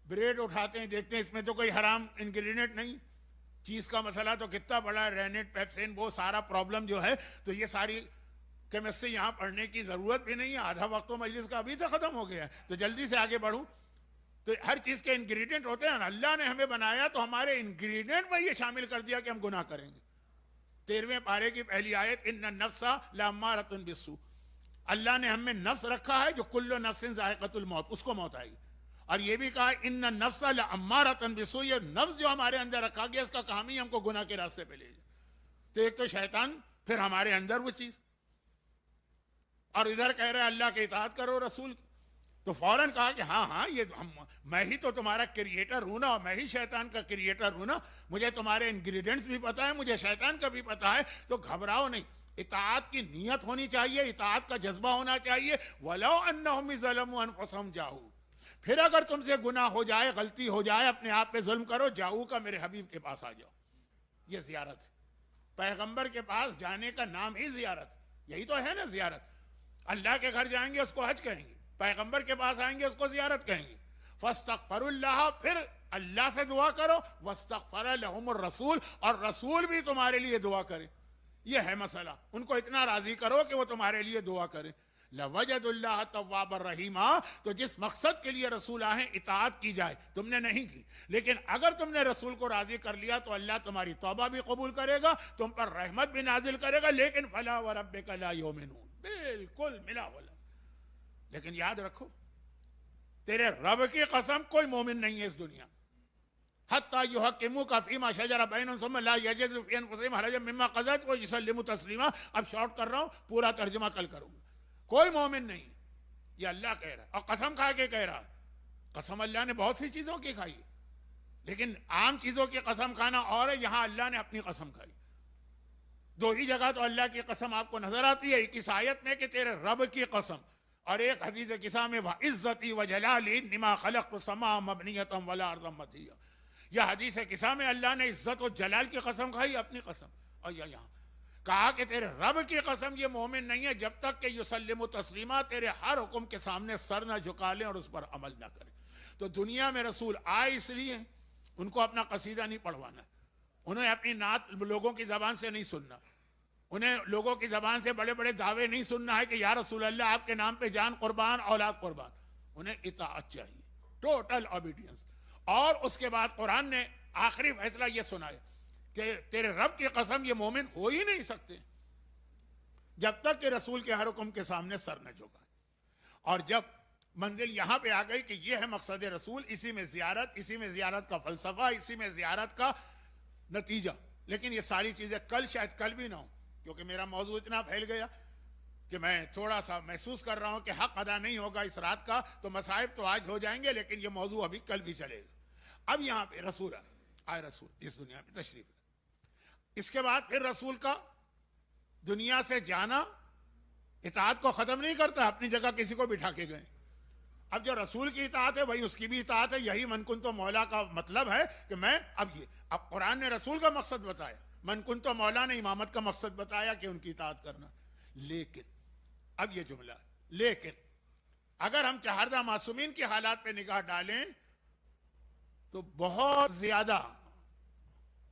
بریڈ اٹھاتے ہیں, دیکھتے ہیں اس میں تو کوئی حرام انگریڈینٹ نہیں. چیز کا مسئلہ تو کتنا بڑا ہے, رینٹ, پیپسین, وہ سارا پرابلم جو ہے. تو یہ ساری کیمسٹری یہاں پڑھنے کی ضرورت بھی نہیں ہے. آدھا وقت مجلس کا ابھی سے ختم ہو گیا ہے, تو جلدی سے آگے بڑھوں. تو ہر چیز کے انگریڈینٹ ہوتے ہیں. اللہ نے ہمیں بنایا تو ہمارے انگریڈینٹ میں یہ شامل کر دیا کہ ہم گناہ کریں گے. 13ویں پارے کی پہلی آیت, ان النفس لامارۃ بالسوء. اللہ نے ہم میں نفس رکھا ہے جو کل نفس ذائقۃ الموت, اس کو موت آئے گی. اور یہ بھی کہا ان النفس لامارۃ بالسوء, یہ نفس جو ہمارے اندر رکھا گیا اس کا کام ہی ہم کو گناہ کے راستے پہ لے جائے. تو ایک تو شیطان, پھر ہمارے اندر وہ چیز. اور ادھر کہہ رہے اللہ کی اطاعت کرو رسول کی. تو فوراً کہا کہ ہاں ہاں یہ میں ہی تو تمہارا کریٹر ہوں نا, میں ہی شیطان کا کریٹر ہوں نا, مجھے تمہارے انگریڈینٹس بھی پتا ہے, مجھے شیطان کا بھی پتا ہے, تو گھبراؤ نہیں. اطاعت کی نیت ہونی چاہیے, اطاعت کا جذبہ ہونا چاہیے. وَلَوْ أَنَّهُمْ ظَلَمُوا أَنفُسَهُمْ جَاءُوا, پھر اگر تم سے گناہ ہو جائے, غلطی ہو جائے, اپنے آپ پہ ظلم کرو, جاؤ کا میرے حبیب کے پاس آ جاؤ. یہ زیارت ہے. پیغمبر کے پاس جانے کا نام ہی زیارت, یہی تو ہے نا زیارت. اللہ کے گھر جائیں گے اس کو حج کہیں گے, پیغمبر کے پاس آئیں گے اس کو زیارت کہیں گے. فاستغفروا اللہ, پھر اللہ سے دعا کرو. واستغفر لهم الرسول, اور رسول بھی تمہارے لیے دعا کرے. یہ ہے مسئلہ, ان کو اتنا راضی کرو کہ وہ تمہارے لیے دعا کرے. لوجد اللہ تواب الرحیم, تو جس مقصد کے لیے رسول آئے اطاعت کی جائے, تم نے نہیں کی, لیکن اگر تم نے رسول کو راضی کر لیا تو اللہ تمہاری توبہ بھی قبول کرے گا, تم پر رحمت بھی نازل کرے گا. لیکن فلا وربک لا یؤمنون, بالکل ملا ولا. لیکن یاد رکھو, تیرے رب کی قسم کوئی مومن نہیں ہے اس دنیا. حتی یحکموک فیما شجر بینہم ثم لا یجدوا فی انفسہم حرجا مما قضیت ویسلموا تسلیما. اب شارٹ کر رہا ہوں, پورا ترجمہ کل کروں گا. کوئی مومن نہیں, یہ اللہ کہہ رہا ہے, اور قسم کھا کے کہہ رہا ہے. قسم اللہ نے بہت سی چیزوں کی کھائی, لیکن عام چیزوں کی قسم کھانا اور ہے, یہاں اللہ نے اپنی قسم کھائی. دو ہی جگہ تو اللہ کی قسم آپ کو نظر آتی ہے, ایک اس آیت میں کہ تیرے رب کی قسم, اور ایک حدیث قصہ میں وعزتی وجلالی انما خلقت السماء مبنیۃ والارض مطیہ. یہ حدیث قصہ میں اللہ نے عزت و جلال کی قسم کھائی, اپنی قسم. اور یہاں کہا کہ تیرے رب کی قسم یہ مومن نہیں ہے جب تک کہ یسلم تسلیما, تیرے ہر حکم کے سامنے سر نہ جھکا لیں اور اس پر عمل نہ کریں. تو دنیا میں رسول آئے اس لیے, ان کو اپنا قصیدہ نہیں پڑھوانا, انہیں اپنی نعت لوگوں کی زبان سے نہیں سننا, انہیں لوگوں کی زبان سے بڑے بڑے دعوے نہیں سننا ہے کہ یا رسول اللہ آپ کے نام پہ جان قربان, اولاد قربان. انہیں اطاعت چاہیے, ٹوٹل اوبیڈینس. اور اس کے بعد قرآن نے آخری فیصلہ یہ سنایا کہ تیرے رب کی قسم یہ مومن ہو ہی نہیں سکتے جب تک کہ رسول کے ہر حکم کے سامنے سر نہ جھکائیں. اور جب منزل یہاں پہ آ گئی کہ یہ ہے مقصد رسول, اسی میں زیارت, اسی میں زیارت کا فلسفہ, اسی میں زیارت کا نتیجہ. لیکن یہ ساری چیزیں کل شاید کل بھی نہ ہوں, کیونکہ میرا موضوع اتنا پھیل گیا کہ میں تھوڑا سا محسوس کر رہا ہوں کہ حق ادا نہیں ہوگا اس رات کا, تو مصائب تو آج ہو جائیں گے, لیکن یہ موضوع ابھی کل بھی چلے گا. اب یہاں پہ رسول آئے رسول اس دنیا میں تشریف لائے. اس کے بعد پھر رسول کا دنیا سے جانا اطاعت کو ختم نہیں کرتا, اپنی جگہ کسی کو بٹھا کے گئے. اب جو رسول کی اطاعت ہے وہی اس کی بھی اطاعت ہے. یہی من کنتو مولا کا مطلب ہے کہ میں اب قرآن نے رسول کا مقصد بتایا, من کنتو مولا نے امامت کا مقصد بتایا کہ ان کی اطاعت کرنا. لیکن اب یہ جملہ, لیکن اگر ہم چہاردہ معصومین کے حالات پہ نگاہ ڈالیں تو بہت زیادہ,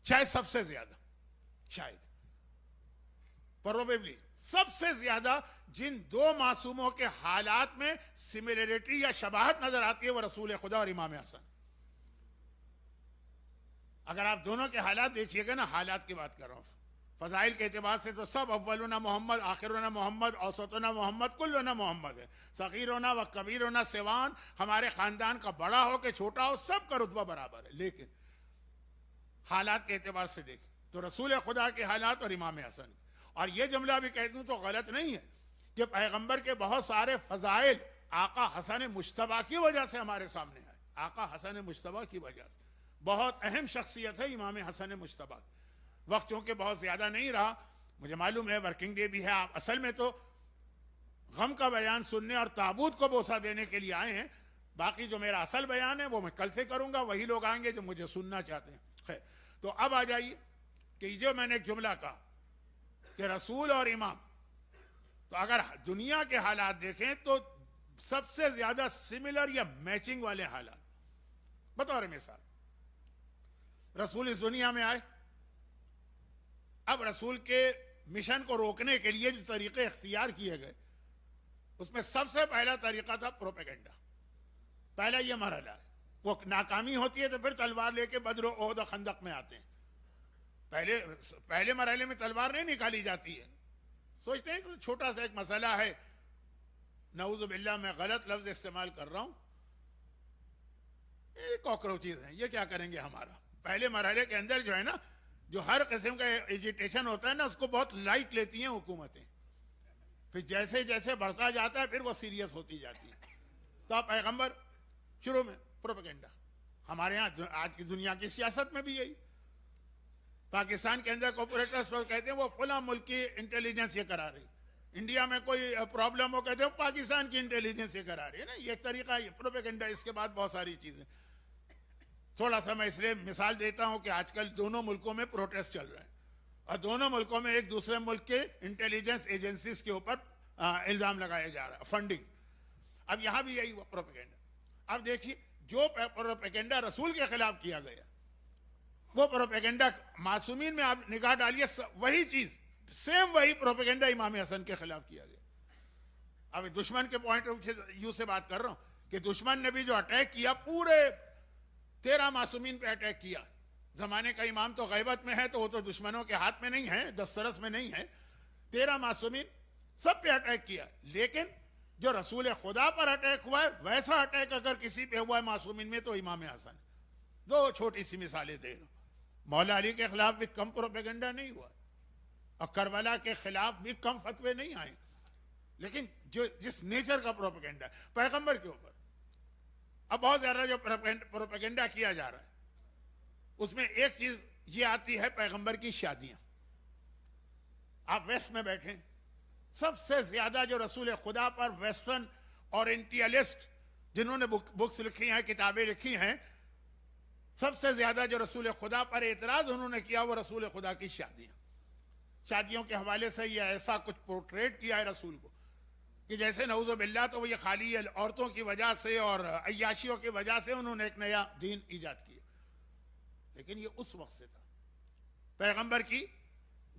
شاید سب سے زیادہ, شاید پروبیبلی سب سے زیادہ جن دو معصوموں کے حالات میں سملیرٹی یا شباہت نظر آتی ہے وہ رسول خدا اور امام حسن. اگر آپ دونوں کے حالات دیکھیے گا نا, حالات کی بات کر رہا ہوں, فضائل کے اعتبار سے تو سب اولنا محمد, آخرنا محمد, اوسطنا محمد, کلنا محمد ہے. صغیرنا و کبیرنا سوان, ہمارے خاندان کا بڑا ہو کہ چھوٹا ہو سب کا رتبہ برابر ہے. لیکن حالات کے اعتبار سے دیکھیں تو رسول خدا کے حالات اور امام حسن. اور یہ جملہ بھی کہہ دوں تو غلط نہیں ہے کہ پیغمبر کے بہت سارے فضائل آقا حسن مجتبیٰ کی وجہ سے ہمارے سامنے آئے. آقا حسن مجتبیٰ کی وجہ سے بہت اہم شخصیت ہے امام حسن مجتبیٰ. وقت چونکہ بہت زیادہ نہیں رہا, مجھے معلوم ہے ورکنگ ڈے بھی ہے, آپ اصل میں تو غم کا بیان سننے اور تابوت کو بوسہ دینے کے لیے آئے ہیں. باقی جو میرا اصل بیان ہے وہ میں کل سے کروں گا, وہی لوگ آئیں گے جو مجھے سننا چاہتے ہیں. خیر, تو اب آ جائیے کہ جو میں نے ایک جملہ کہا کہ رسول اور امام, تو اگر دنیا کے حالات دیکھیں تو سب سے زیادہ سملر یا میچنگ والے حالات. بطور مثال, رسول اس دنیا میں آئے, اب رسول کے مشن کو روکنے کے لیے جو طریقے اختیار کیے گئے اس میں سب سے پہلا طریقہ تھا پروپیگنڈا. پہلا یہ مرحلہ ہے, وہ ناکامی ہوتی ہے تو پھر تلوار لے کے بدر و احد و خندق میں آتے ہیں. پہلے مرحلے میں تلوار نہیں نکالی جاتی ہے, سوچتے ہیں کہ چھوٹا سا ایک مسئلہ ہے, نعوذ باللہ میں غلط لفظ استعمال کر رہا ہوں, یہ کاکروچز ہیں, یہ کیا کریں گے ہمارا. پہلے مرحلے کے اندر جو ہے نا, جو ہر قسم کا ایجیٹیشن ہوتا ہے نا, اس کو بہت لائٹ لیتی ہیں حکومتیں. پھر جیسے جیسے بڑھتا جاتا ہے پھر وہ سیریس ہوتی جاتی ہے. تو پیغمبر شروع میں پروپیگنڈا. ہمارے ہاں آج کی دنیا کی سیاست میں بھی یہی. پاکستان کے اندر کوپریٹرز کہتے ہیں وہ فلاں ملک کی انٹیلیجنس یہ کرا رہی, انڈیا میں کوئی پرابلم ہو کہتے ہیں پاکستان کی انٹیلیجنس یہ کرا رہی ہے نا. یہ طریقہ یہ پروپیگنڈا. اس کے بعد بہت ساری چیزیں. تھوڑا سا میں اس لیے مثال دیتا ہوں کہ آج کل دونوں ملکوں میں پروٹیسٹ چل رہے ہیں اور دونوں ملکوں میں ایک دوسرے ملک کے انٹیلیجنس ایجنسیز کے اوپر الزام لگایا جا رہا ہے, فنڈنگ. اب یہاں بھی یہی ہوا پروپیگنڈا. اب دیکھیے جو پروپیگنڈا رسول کے خلاف کیا گیا وہ پروپیگنڈا معصومین میں آپ نگاہ ڈالیے وہی چیز سیم وہی پروپیگنڈا امام حسن کے خلاف کیا گیا. اب دشمن کے پوائنٹ آف ویو سے بات کر رہا ہوں کہ دشمن نے بھی جو اٹیک کیا پورے 13 معصومین پہ اٹیک کیا. زمانے کا امام تو غیبت میں ہے تو وہ تو دشمنوں کے ہاتھ میں نہیں ہے, دسترس میں نہیں ہے. 13 معصومین سب پہ اٹیک کیا. لیکن جو رسول خدا پر اٹیک ہوا ہے ویسا اٹیک اگر کسی پہ ہوا ہے معصومین میں تو امام حسن. دو چھوٹی سی مثالیں دے رہا ہوں. مولا علی کے خلاف بھی کم پروپیگنڈا نہیں ہوا اور کربلا کے خلاف بھی کم فتوے نہیں آئے. لیکن جس نیچر کا پروپیگنڈا پیغمبر کے اوپر اب بہت زیادہ جو پروپیگنڈا کیا جا رہا ہے اس میں ایک چیز یہ آتی ہے پیغمبر کی شادیاں. آپ ویسٹ میں بیٹھیں, سب سے زیادہ جو رسول خدا پر ویسٹرن اورینٹیلسٹ جنہوں نے بکس لکھی ہیں, کتابیں لکھی ہیں, سب سے زیادہ جو رسول خدا پر اعتراض انہوں نے کیا وہ رسول خدا کی شادیاں. شادیوں کے حوالے سے یہ ایسا کچھ پورٹریٹ کیا ہے رسول کو کہ جیسے نعوذ باللہ تو وہ یہ خالی عورتوں کی وجہ سے اور عیاشیوں کی وجہ سے انہوں نے ایک نیا دین ایجاد کیا. لیکن یہ اس وقت سے تھا. پیغمبر کی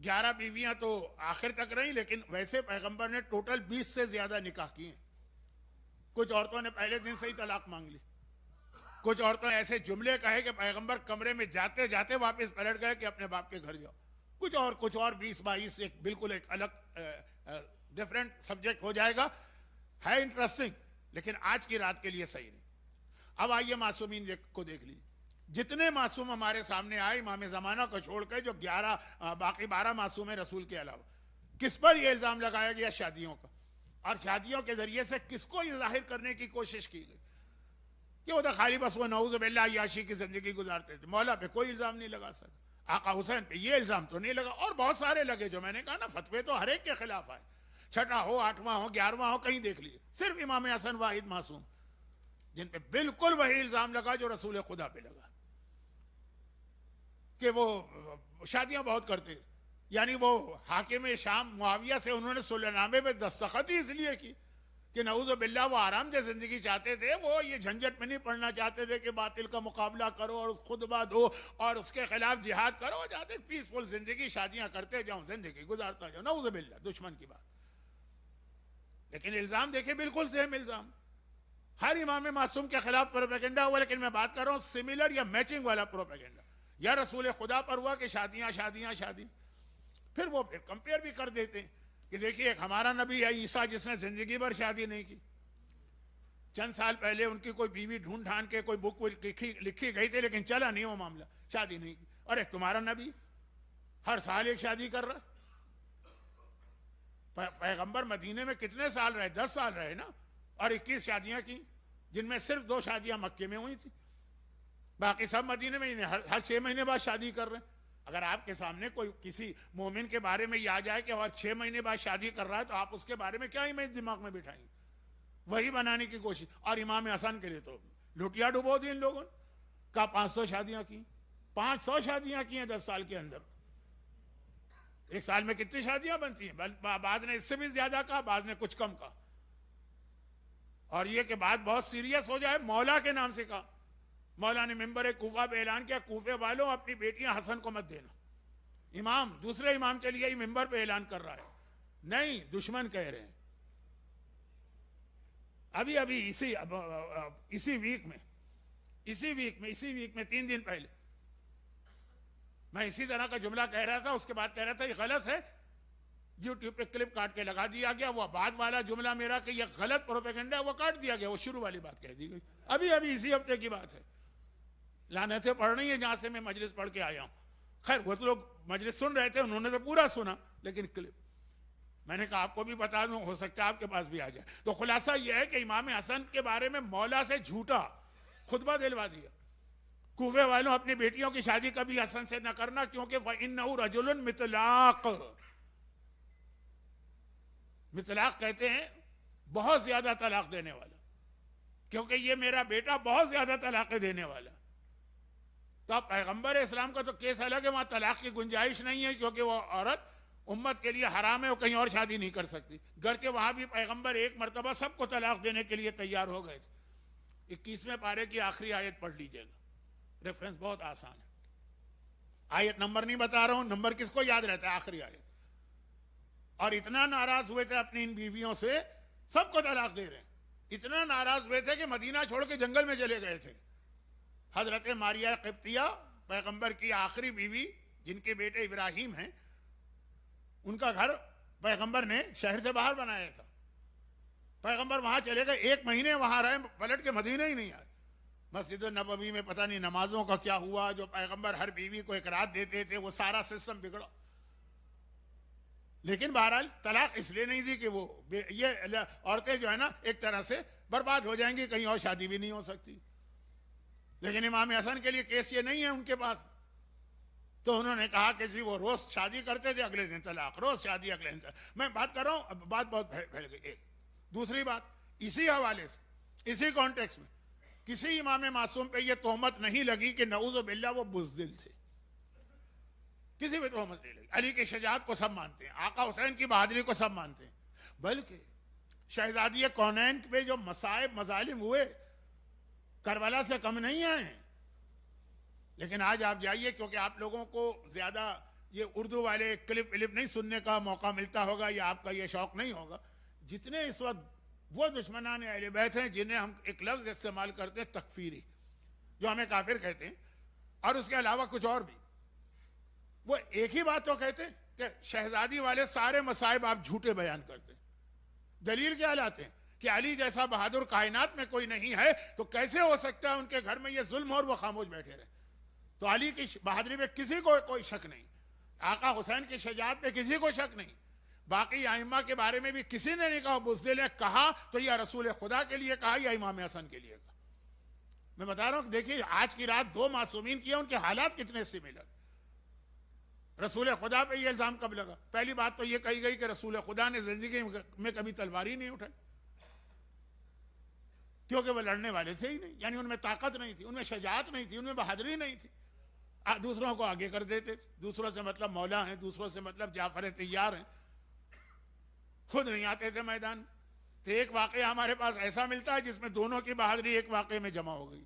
11 بیویاں تو آخر تک رہیں, لیکن ویسے پیغمبر نے ٹوٹل 20 سے زیادہ نکاح کیے. کچھ عورتوں نے پہلے دن سے ہی طلاق مانگ لی. کچھ عورتوں نے ایسے جملے کہے کہ پیغمبر کمرے میں جاتے جاتے واپس پلٹ گئے کہ اپنے باپ کے گھر جاؤ. کچھ اور 20-22 ایک بالکل ایک الگ ڈیفرنٹ سبجیکٹ ہو جائے گا, ہے انٹرسٹنگ لیکن آج کی رات کے لیے صحیح نہیں. اب آئیے معصومین کو دیکھ لیجیے. جتنے معصوم ہمارے سامنے آئے امام زمانہ کو چھوڑ کے جو 12 معصوم ہیں رسول کے علاوہ, کس پر یہ الزام لگایا گیا؟ شادیوں کا. اور شادیوں کے ذریعے سے کس کو یہ ظاہر کرنے کی کوشش کی گئی کہ وہ تو خالی بس وہ نعوذ باللہ عیاشی کی زندگی گزارتے تھے. مولا پہ کوئی الزام نہیں لگا سکا, آقا حسین پہ یہ الزام تو نہیں لگا, اور بہت سارے لگے جو میں نے کہا نا فتوے تو ہر ایک کے خلاف آئے. 6واں ہو 8واں ہو 11واں ہو کہیں دیکھ لیے, صرف امام حسن واحد معصوم جن پہ بالکل وہی الزام لگا جو رسول خدا پہ لگا کہ وہ شادیاں بہت کرتے. یعنی وہ حاکم شام معاویہ سے انہوں نے صلح نامے پہ دستخط ہی اس لیے کی کہ نعوذ باللہ وہ آرام سے زندگی چاہتے تھے, وہ یہ جھنجٹ میں نہیں پڑنا چاہتے تھے کہ باطل کا مقابلہ کرو اور خطبہ دو اور اس کے خلاف جہاد کرو. چاہتے پیسفل زندگی, شادیاں کرتے جاؤ, زندگی گزارتا جاؤ. نعوذ باللہ دشمن کی بات. لیکن الزام دیکھیں بالکل سیم الزام ہر امام معصوم کے خلاف پروپیگنڈا ہوا. لیکن میں بات کر رہا ہوں سملر یا میچنگ والا پروپیگنڈا. یا رسول خدا پر ہوا کہ شادیاں شادیاں شادی, پھر وہ پھر کمپیئر بھی کر دیتے ہیں کہ دیکھیے ایک ہمارا نبی ہے عیسیٰ جس نے زندگی بھر شادی نہیں کی. چند سال پہلے ان کی کوئی بیوی ڈھونڈ ڈھانڈ کے کوئی بک لکھی گئی تھی لیکن چلا نہیں وہ معاملہ, شادی نہیں کی. اور ایک تمہارا نبی ہر سال ایک شادی کر رہا. پیغمبر مدینے میں کتنے سال رہے؟ 10 سال رہے نا, اور 21 شادیاں کی جن میں صرف 2 شادیاں مکے میں ہوئی تھی, باقی سب مدینے میں ہر 6 مہینے بعد شادی کر رہے ہیں. اگر آپ کے سامنے کوئی کسی مومن کے بارے میں یہ آ جائے کہ ہر 6 مہینے بعد شادی کر رہا ہے تو آپ اس کے بارے میں کیا امیج دماغ میں بٹھائیں گے؟ وہی بنانے کی کوشش. اور امام حسن کے لیے تو لٹیا ڈبو دی ان لوگوں نے. کہا 500 شادیاں کی, 500 شادیاں کی ہیں 10 سال کے اندر. ایک سال میں کتنی شادیاں بنتی ہیں؟ بعض نے اس سے بھی زیادہ کہا, بعض نے کچھ کم کہا. اور یہ کہ بات بہت سیریس ہو جائے, مولا کے نام سے کہا. مولا نے ممبر کوفہ پہ اعلان کیا, کوفے والوں اپنی بیٹیاں حسن کو مت دینا. امام دوسرے امام کے لیے ہی ممبر پہ اعلان کر رہا ہے, نہیں دشمن کہہ رہے ہیں. ابھی اسی ویک میں 3 دن پہلے میں اسی طرح کا جملہ کہہ رہا تھا. اس کے بعد کہہ رہا تھا یہ غلط ہے, یوٹیوب پہ کلپ کاٹ کے لگا دیا گیا. وہ بعد والا جملہ میرا کہ یہ غلط پروپیگنڈا ہے وہ کاٹ دیا گیا, وہ شروع والی بات کہہ دی گئی. ابھی اسی ہفتے کی بات ہے. لعنتیں پڑھ رہی ہیں جہاں سے میں مجلس پڑھ کے آیا ہوں. خیر وہ تو لوگ مجلس سن رہے تھے, انہوں نے تو پورا سنا, لیکن کلپ میں نے کہا آپ کو بھی بتا دوں، ہو سکتا ہے آپ کے پاس بھی آ جائے۔ تو خلاصہ یہ ہے کہ امام حسن کے بارے میں مولا سے جھوٹا خطبہ دلوا دیا۔ کوفے والوں اپنی بیٹیوں کی شادی کبھی حسن سے نہ کرنا، کیونکہ فَإِنَّهُ رَجُلٌ مِطْلَاق، مطلاق کہتے ہیں بہت زیادہ طلاق دینے والا، کیونکہ یہ میرا بیٹا بہت زیادہ طلاقیں دینے والا۔ تو اب پیغمبر اسلام کا تو کیس الگ ہے، وہاں طلاق کی گنجائش نہیں ہے، کیونکہ وہ عورت امت کے لیے حرام ہے، وہ کہیں اور شادی نہیں کر سکتی، گرچہ وہاں بھی پیغمبر ایک مرتبہ سب کو طلاق دینے کے لیے تیار ہو گئے تھے۔ 21ویں پارے کی آخری آیت پڑھ لیجئے گا، ریفرنس بہت آسان ہے، آیت نمبر نہیں بتا رہا ہوں، نمبر کس کو یاد رہتا ہے؟ آخری آیت۔ اور اتنا ناراض ہوئے تھے اپنی ان بیویوں سے، سب کو طلاق دے رہے ہیں، اتنا ناراض ہوئے تھے کہ مدینہ چھوڑ کے جنگل میں چلے گئے تھے۔ حضرت ماریہ قبطیہ پیغمبر کی آخری بیوی، جن کے بیٹے ابراہیم ہیں، ان کا گھر پیغمبر نے شہر سے باہر بنایا تھا، پیغمبر وہاں چلے گئے، 1 مہینے وہاں رہے، پلٹ کے مدینہ ہی نہیں آئے۔ مسجد النبوی میں پتہ نہیں نمازوں کا کیا ہوا، جو پیغمبر ہر بیوی کو ایک رات دیتے تھے، وہ سارا سسٹم بگڑا۔ لیکن بہرحال طلاق اس لیے نہیں دی کہ وہ یہ عورتیں جو ہے نا ایک طرح سے برباد ہو جائیں گی، کہیں اور شادی بھی نہیں ہو سکتی۔ لیکن امام حسن کے لیے کیس یہ نہیں ہے ان کے پاس، تو انہوں نے کہا کہ جی وہ روز شادی کرتے تھے، اگلے دن طلاق، روز شادی اگلے دن طلاق۔ میں بات کر رہا ہوں، بات بہت پھیل گئی۔ ایک دوسری بات، اسی حوالے سے، اسی کانٹیکس میں کسی امام معصوم پہ یہ تہمت نہیں لگی کہ نعوذ باللہ وہ بزدل تھے، کسی بھی تہمت نہیں لگی۔ علی کی شجاعت کو سب مانتے ہیں، آقا حسین کی بہادری کو سب مانتے ہیں، بلکہ شہزادی کونین پہ جو مصائب مظالم ہوئے کربلا سے کم نہیں آئے ہیں۔ لیکن آج آپ جائیے، کیونکہ آپ لوگوں کو زیادہ یہ اردو والے کلپ نہیں سننے کا موقع ملتا ہوگا، یا آپ کا یہ شوق نہیں ہوگا، جتنے اس وقت وہ دشمنان اہل بیت ہیں جنہیں ہم ایک لفظ استعمال کرتے ہیں تکفیری، جو ہمیں کافر کہتے ہیں، اور اس کے علاوہ کچھ اور بھی، وہ ایک ہی بات تو کہتے ہیں کہ شہزادی والے سارے مصائب آپ جھوٹے بیان کرتے ہیں۔ دلیل کیا لاتے ہیں کہ علی جیسا بہادر کائنات میں کوئی نہیں ہے، تو کیسے ہو سکتا ہے ان کے گھر میں یہ ظلم اور وہ خاموش بیٹھے رہے؟ تو علی کی بہادری پہ کسی کو کوئی شک نہیں، آقا حسین کی شجاعت پہ کسی کو شک نہیں، باقی ائمہ کے بارے میں بھی کسی نے نہیں کہا بزدل ہے، کہا تو یا رسول خدا کے لیے کہا یا امام حسن کے لیے کہا۔ میں بتا رہا ہوں کہ دیکھیے آج کی رات 2 معصومین کیا، ان کے حالات کتنے سملر۔ رسول خدا پہ یہ الزام کب لگا؟ پہلی بات تو یہ کہی گئی کہ رسول خدا نے زندگی میں کبھی تلوار ہی نہیں اٹھائی، کیونکہ وہ لڑنے والے تھے ہی نہیں، یعنی ان میں طاقت نہیں تھی، ان میں شجاعت نہیں تھی، ان میں بہادری نہیں تھی۔ دوسروں کو آگے کر دیتے، دوسروں سے مطلب مولا ہیں، دوسروں سے مطلب جعفر طیار ہیں، خود نہیں آتے تھے میدان۔ تو ایک واقعہ ہمارے پاس ایسا ملتا ہے جس میں دونوں کی بہادری ایک واقعے میں جمع ہو گئی۔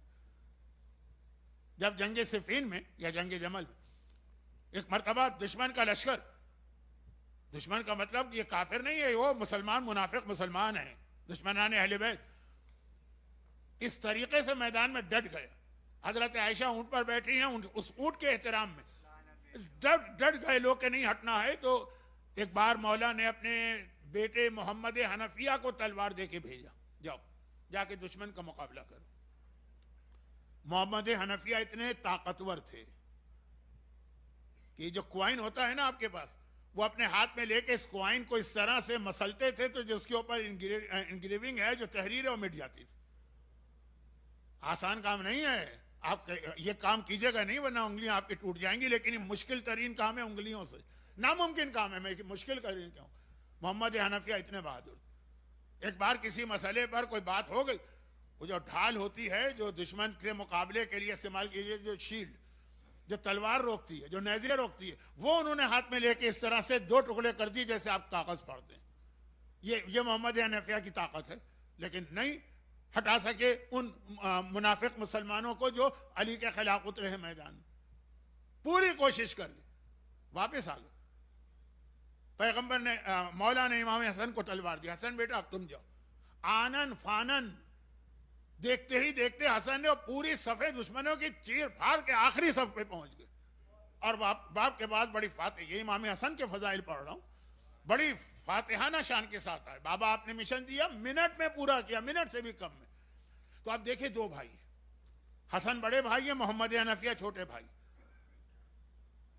جب جنگ صفین میں یا جنگ جمل میں ایک مرتبہ دشمن کا لشکر، دشمن کا مطلب یہ کافر نہیں ہے، وہ مسلمان منافق مسلمان ہیں، دشمنان اہل بیت، اس طریقے سے میدان میں ڈٹ گیا۔ حضرت عائشہ اونٹ پر بیٹھی ہیں، اس اونٹ کے احترام میں ڈٹ گئے لوگ کہ نہیں ہٹنا ہے۔ تو ایک بار مولا نے اپنے بیٹے محمد حنفیہ کو تلوار دے کے بھیجا، جاؤ جا کے دشمن کا مقابلہ کرو۔ محمد حنفیہ اتنے طاقتور تھے کہ جو کوائن ہوتا ہے نا آپ کے پاس، وہ اپنے ہاتھ میں لے کے اس کوائن کو اس طرح سے مسلتے تھے تو جو اس کے اوپر انگریونگ ہے، جو تحریر ہے، وہ مٹ جاتی تھی۔ آسان کام نہیں ہے، آپ یہ کام کیجئے گا نہیں ورنہ انگلیاں آپ کی ٹوٹ جائیں گی، لیکن یہ مشکل ترین کام ہے انگلیوں سے، ناممکن کام ہے، میں مشکل ترین کام۔ محمد حنفیہ اتنے بہادر۔ ایک بار کسی مسئلے پر کوئی بات ہو گئی، وہ جو ڈھال ہوتی ہے جو دشمن کے مقابلے کے لیے استعمال کیجیے، جو شیلڈ، جو تلوار روکتی ہے، جو نیزے روکتی ہے، وہ انہوں نے ہاتھ میں لے کے اس طرح سے 2 ٹکڑے کر دی جیسے آپ کاغذ پھاڑتے ہیں۔ یہ محمد حنفیہ کی طاقت ہے، لیکن نہیں ہٹا سکے ان منافق مسلمانوں کو جو علی کے خلاف اترے ہیں میدان میں۔ پوری کوشش کر لی، واپس آ گئے۔ پیغمبر نے مولا نے امام حسن کو تلوار دی، حسن بیٹا اب تم جاؤ۔ آنن فانن دیکھتے ہی دیکھتے حسن نے پوری صفے دشمنوں کی چیر پھاڑ کے آخری صف پہ پہنچ گئے، اور باپ کے بعد بڑی فاتح، یہ امام حسن کے فضائل پڑھ رہا ہوں، بڑی فاتحانہ شان کے ساتھ آئے۔ بابا آپ نے مشن دیا، منٹ میں پورا کیا، منٹ سے بھی کم میں۔ تو آپ دیکھیں 2 بھائی، حسن بڑے بھائی ہیں، محمد حنفیہ چھوٹے بھائی۔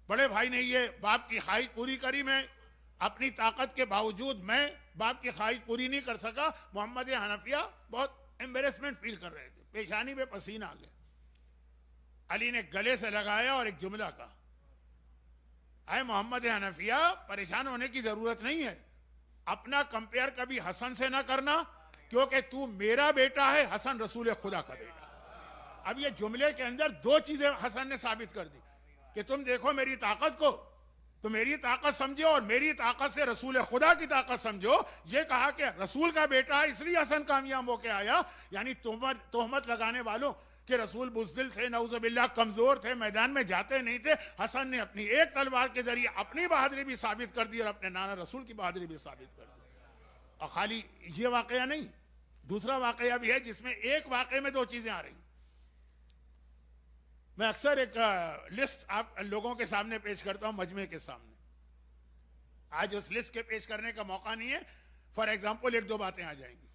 بڑے بھائی نے یہ باپ کی خواہش پوری کری، میں اپنی طاقت کے باوجود میں باپ کی خواہش پوری نہیں کر سکا. محمد حنفیہ بہت ایمبیرسمنٹ فیل کر رہے تھے, پیشانی پہ پسینہ آ گیا. علی نے گلے سے لگایا اور ایک جملہ کہا, اے محمد حنفیہ پریشان ہونے کی ضرورت نہیں ہے, اپنا کمپیئر کبھی حسن سے نہ کرنا, کیونکہ تو میرا بیٹا ہے, حسن رسول خدا کا بیٹا. اب یہ جملے کے اندر دو چیزیں حسن نے ثابت کر دی کہ تم دیکھو میری طاقت کو, تو میری طاقت سمجھو اور میری طاقت سے رسول خدا کی طاقت سمجھو. یہ کہا کہ رسول کا بیٹا ہے اس لیے حسن کامیاب ہو کے آیا, یعنی تہمت لگانے والوں کہ رسول بزدل تھے, نعوذ باللہ کمزور تھے, میدان میں جاتے نہیں تھے. حسن نے اپنی ایک تلوار کے ذریعے اپنی بہادری بھی ثابت کر دی اور اپنے نانا رسول کی بہادری بھی ثابت کر دی. اور خالی یہ واقعہ نہیں, دوسرا واقعہ بھی ہے جس میں ایک واقعے میں دو چیزیں آ رہی. میں اکثر ایک لسٹ آپ لوگوں کے سامنے پیش کرتا ہوں, مجمع کے سامنے. آج اس لسٹ کے پیش کرنے کا موقع نہیں ہے. فار ایگزامپل ایک دو باتیں آ جائیں گی,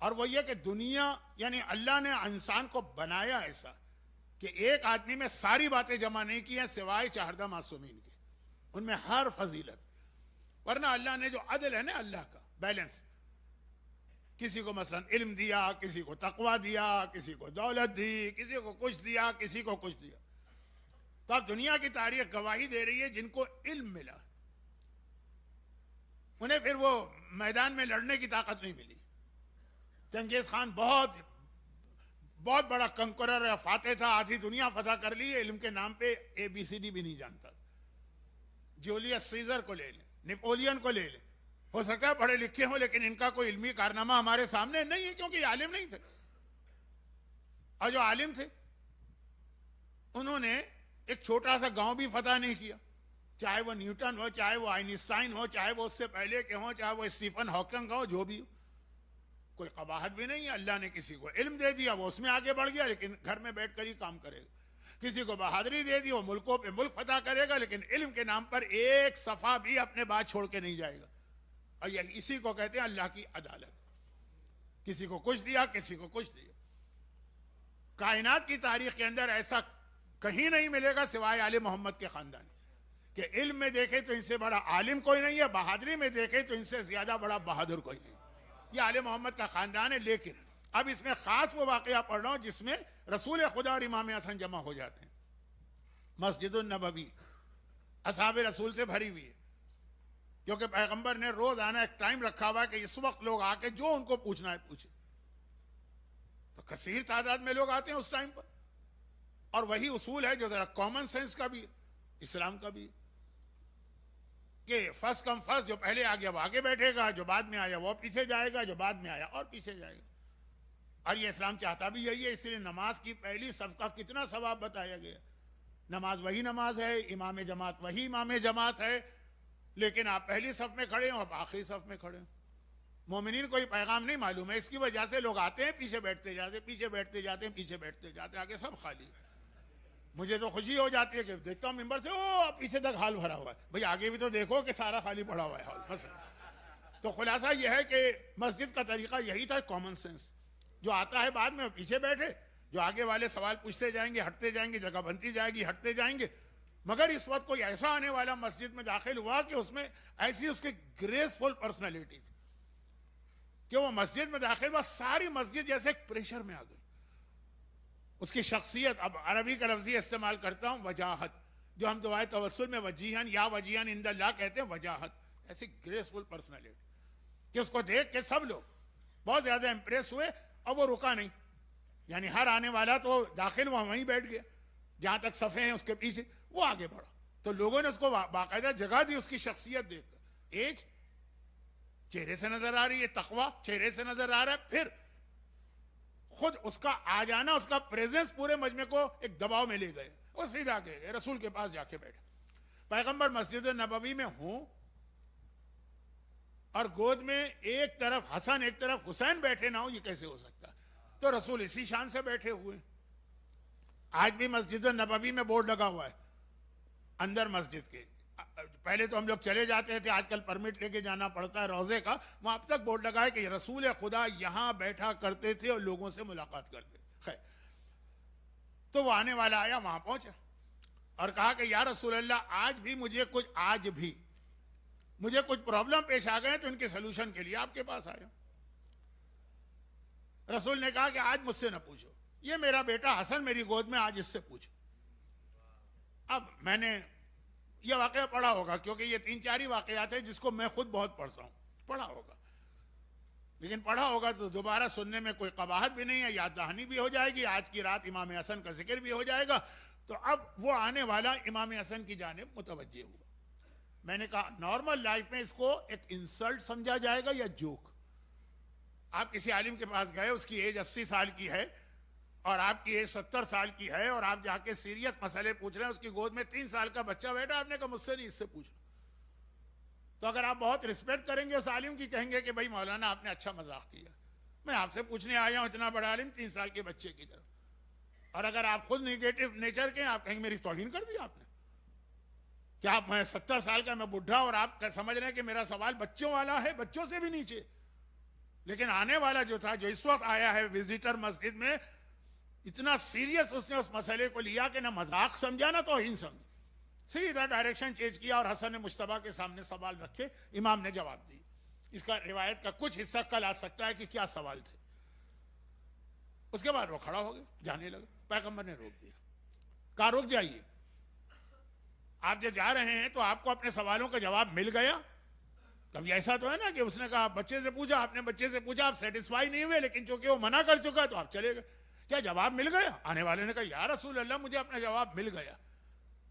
اور وہ یہ کہ دنیا یعنی اللہ نے انسان کو بنایا ایسا کہ ایک آدمی میں ساری باتیں جمع نہیں کی ہیں سوائے 14 معصومین کے, ان میں ہر فضیلت. ورنہ اللہ نے جو عدل ہے نا, اللہ کا بیلنس, کسی کو مثلا علم دیا, کسی کو تقوی دیا, کسی کو دولت دی, کسی کو کچھ دیا, کسی کو کچھ دیا. تو اب دنیا کی تاریخ گواہی دے رہی ہے جن کو علم ملا انہیں پھر وہ میدان میں لڑنے کی طاقت نہیں ملی. چنگیز خان بہت بڑا کنکرر یا فاتح تھا, آدھی دنیا فتح کر لی, علم کے نام پہ ABCD بھی نہیں جانتا. جولیس سیزر کو لے لیں, نیپولین کو لے لیں, ہو سکتا ہے پڑھے لکھے ہوں لیکن ان کا کوئی علمی کارنامہ ہمارے سامنے نہیں ہے, کیونکہ یہ عالم نہیں تھے. اور جو عالم تھے انہوں نے ایک چھوٹا سا گاؤں بھی فتح نہیں کیا, چاہے وہ نیوٹن ہو, چاہے وہ آئنسٹائن ہو, چاہے وہ اس سے پہلے کے ہوں, چاہے وہ اسٹیفن ہاکنگ ہو, جو بھی ہو. کوئی قباحت بھی نہیں ہے. اللہ نے کسی کو علم دے دیا, وہ اس میں آگے بڑھ گیا, لیکن گھر میں بیٹھ کر ہی کام کرے گا. کسی کو بہادری دے دی, وہ ملکوں پہ ملک فتح کرے گا, لیکن علم کے نام پر ایک صفحہ بھی اپنے بات چھوڑ کے نہیں جائے گا. اور یہ اسی کو کہتے ہیں اللہ کی عدالت. کسی کو کچھ دیا, کسی کو کچھ دیا. کائنات کی تاریخ کے اندر ایسا کہیں نہیں ملے گا سوائے آل محمد کے خاندان کہ علم میں دیکھے تو ان سے بڑا عالم کوئی نہیں ہے, بہادری میں دیکھے تو ان سے زیادہ بڑا بہادر کوئی نہیں. یہ آل محمد کا خاندان ہے. لیکن اب اس میں خاص وہ واقعہ پڑھ رہا ہوں جس میں رسول خدا اور امام حسن جمع ہو جاتے ہیں. مسجد النبوی اصحاب رسول سے بھری ہوئی ہے, کیونکہ پیغمبر نے روز آنا ایک ٹائم رکھا ہوا ہے کہ اس وقت لوگ آ کے جو ان کو پوچھنا ہے پوچھیں. تو کثیر تعداد میں لوگ آتے ہیں اس ٹائم پر, اور وہی اصول ہے جو ذرا کامن سینس کا بھی ہے, اسلام کا بھی, کہ فرسٹ کم فرسٹ, جو پہلے آ گیا وہ آگے بیٹھے گا, جو بعد میں آیا وہ پیچھے جائے گا, جو بعد میں آیا اور پیچھے جائے گا. اور یہ اسلام چاہتا بھی یہی ہے. اس لیے نماز کی پہلی صف کا کتنا ثواب بتایا گیا. نماز وہی نماز ہے, امام جماعت وہی امام جماعت ہے, لیکن آپ پہلی صف میں کھڑے ہوں, آپ آخری صف میں کھڑے ہوں. مومنین کو یہ پیغام نہیں معلوم ہے, اس کی وجہ سے لوگ آتے ہیں, پیچھے بیٹھتے جاتے, پیچھے بیٹھتے جاتے ہیں, پیچھے بیٹھتے جاتے ہیں, آگے سب خالی. مجھے تو خوشی ہو جاتی ہے کہ دیکھتا ہوں ممبر سے, او پیچھے تک حال بھرا ہوا ہے. بھئی آگے بھی تو دیکھو کہ سارا خالی پڑا ہوا ہے حال. مثلا تو خلاصہ یہ ہے کہ مسجد کا طریقہ یہی تھا, کامن سینس. جو آتا ہے بعد میں پیچھے بیٹھے, جو آگے والے سوال پوچھتے جائیں گے, ہٹتے جائیں گے, جگہ بنتی جائے گی, ہٹتے جائیں گے. مگر اس وقت کوئی ایسا آنے والا مسجد میں داخل ہوا کہ اس میں ایسی اس کی گریسفل پرسنالٹی تھی کہ وہ مسجد میں داخل ہوا, ساری مسجد جیسے ایک پریشر میں آ گئی. اس کی شخصیت, اب عربی کا لفظی استعمال کرتا ہوں, وجاہت, جو ہم دعائے توسل میں وجیہن یا وجیہن عند اللہ کہتے ہیں, وجاہت, ایسی گریسفل پرسنالٹی کہ اس کو دیکھ کے سب لوگ بہت زیادہ امپریس ہوئے. اور وہ رکا نہیں, یعنی ہر آنے والا تو داخل وہ وہیں بیٹھ گیا, جہاں تک صفحے ہیں اس کے پیچھے وہ آگے بڑھا. تو لوگوں نے اس کو باقاعدہ جگہ دی. اس کی شخصیت دیکھ کر, ایج چہرے سے نظر آ رہی ہے, تقوی چہرے سے نظر آ رہا ہے, پھر خود اس کا آ جانا, اس کا پریزنس پورے مجمع کو ایک دباؤ میں لے گئے. وہ سیدھا گئے رسول کے پاس جا کے بیٹھے. پیغمبر مسجد نبوی میں ہوں اور گود میں ایک طرف حسن ایک طرف حسین بیٹھے نہ ہو, یہ کیسے ہو سکتا؟ تو رسول اسی شان سے بیٹھے ہوئے. آج بھی مسجد نبوی میں بورڈ لگا ہوا ہے اندر مسجد کے. پہلے تو ہم لوگ چلے جاتے تھے, آج کل پرمٹ لے کے جانا پڑتا ہے روزے کا. وہاں اب تک بورڈ لگا ہے کہ رسول خدا یہاں بیٹھا کرتے تھے اور لوگوں سے ملاقات کرتے تھے. خیر, تو وہ آنے والا آیا, وہاں پہنچا اور کہا کہ یا رسول اللہ, آج بھی مجھے کچھ, آج بھی مجھے کچھ پرابلم پیش آ گئے تو ان کے سلوشن کے لیے آپ کے پاس آیا. رسول نے کہا کہ آج مجھ سے نہ پوچھو, یہ میرا بیٹا حسن میری گود میں, آج اس سے پوچھو. اب میں نے یہ واقعہ پڑھا ہوگا, کیونکہ یہ 3-4 ہی واقعات ہیں جس کو میں خود بہت پڑھتا ہوں, پڑھا ہوگا, لیکن پڑھا ہوگا تو دوبارہ سننے میں کوئی قباحت بھی نہیں ہے, یاد دہانی بھی ہو جائے گی, آج کی رات امام حسن کا ذکر بھی ہو جائے گا. تو اب وہ آنے والا امام حسن کی جانب متوجہ ہوا. میں نے کہا نارمل لائف میں اس کو ایک انسلٹ سمجھا جائے گا یا جوک؟ آپ کسی عالم کے پاس گئے, اس کی ایج 80 سال کی ہے اور آپ کی ایج 70 سال کی ہے, اور آپ جا کے سیریس مسئلے پوچھ رہے ہیں, اس کی گود میں 3 سال کا بچہ بیٹھا, آپ نے کہا مجھ سے نہیں, اس سے پوچھو. تو اگر آپ بہت رسپیکٹ کریں گے اس عالم کی, کہیں گے کہ بھائی مولانا آپ نے اچھا مذاق کیا, میں آپ سے پوچھنے آیا ہوں, اتنا بڑا عالم 3 سال کے بچے کی طرف. اور اگر آپ خود نیگیٹو نیچر کے, آپ کہیں گے میری توہین کر دی آپ نے, کیا آپ, میں 70 سال کا, میں بڈھا, اور آپ سمجھ رہے ہیں کہ میرا سوال بچوں والا ہے, بچوں سے بھی نیچے. لیکن آنے والا جو تھا, جو اس وقت آیا ہے وزیٹر مسجد میں, اتنا سیریس اس نے اس مسئلے کو لیا کہ نہ مذاق سمجھا نہ توہین سمجھا, سیدھا ڈائریکشن چینج کیا اور حسن مجتبیٰ کے سامنے سوال رکھے, امام نے جواب دی. اس کا روایت کا کچھ حصہ کل آ سکتا ہے کہ کیا سوال تھے. اس کے بعد وہ کھڑا ہو گیا, جانے لگا. پیغمبر نے روک دیا, کہا رک جائیے, آپ جب جا رہے ہیں تو آپ کو اپنے سوالوں کا جواب مل گیا؟ کبھی ایسا تو ہے نا کہ اس نے کہا بچے سے پوچھا, آپ نے بچے سے پوچھا, آپ سیٹسفائی نہیں ہوئے, لیکن چونکہ وہ منع کر چکا تو آپ چلے گئے. کیا جواب مل گیا؟ آنے والے نے کہا یا رسول اللہ مجھے اپنا جواب مل گیا.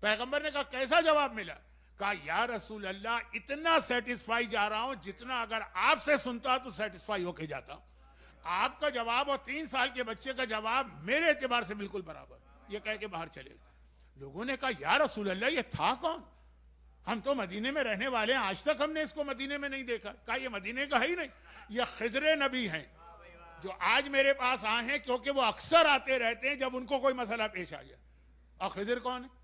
پیغمبر نے کہا کیسا جواب ملا؟ کہا یا رسول اللہ اتنا سیٹسفائی جا رہا ہوں جتنا اگر آپ سے سنتا تو سیٹسفائی ہو کے جاتا ہوں. آپ کا جواب اور 3 سال کے بچے کا جواب میرے اعتبار سے بالکل برابر. یہ کہہ کے باہر چلے گئے. لوگوں نے کہا یا رسول اللہ یہ تھا کون؟ ہم تو مدینے میں رہنے والے ہیں, آج تک ہم نے اس کو مدینے میں نہیں دیکھا. کہا یہ مدینے کا ہی نہیں, یہ خضر نبی ہیں جو آج میرے پاس آئے ہیں, کیونکہ وہ اکثر آتے رہتے ہیں جب ان کو کوئی مسئلہ پیش آ گیا. اور خضر کون ہے؟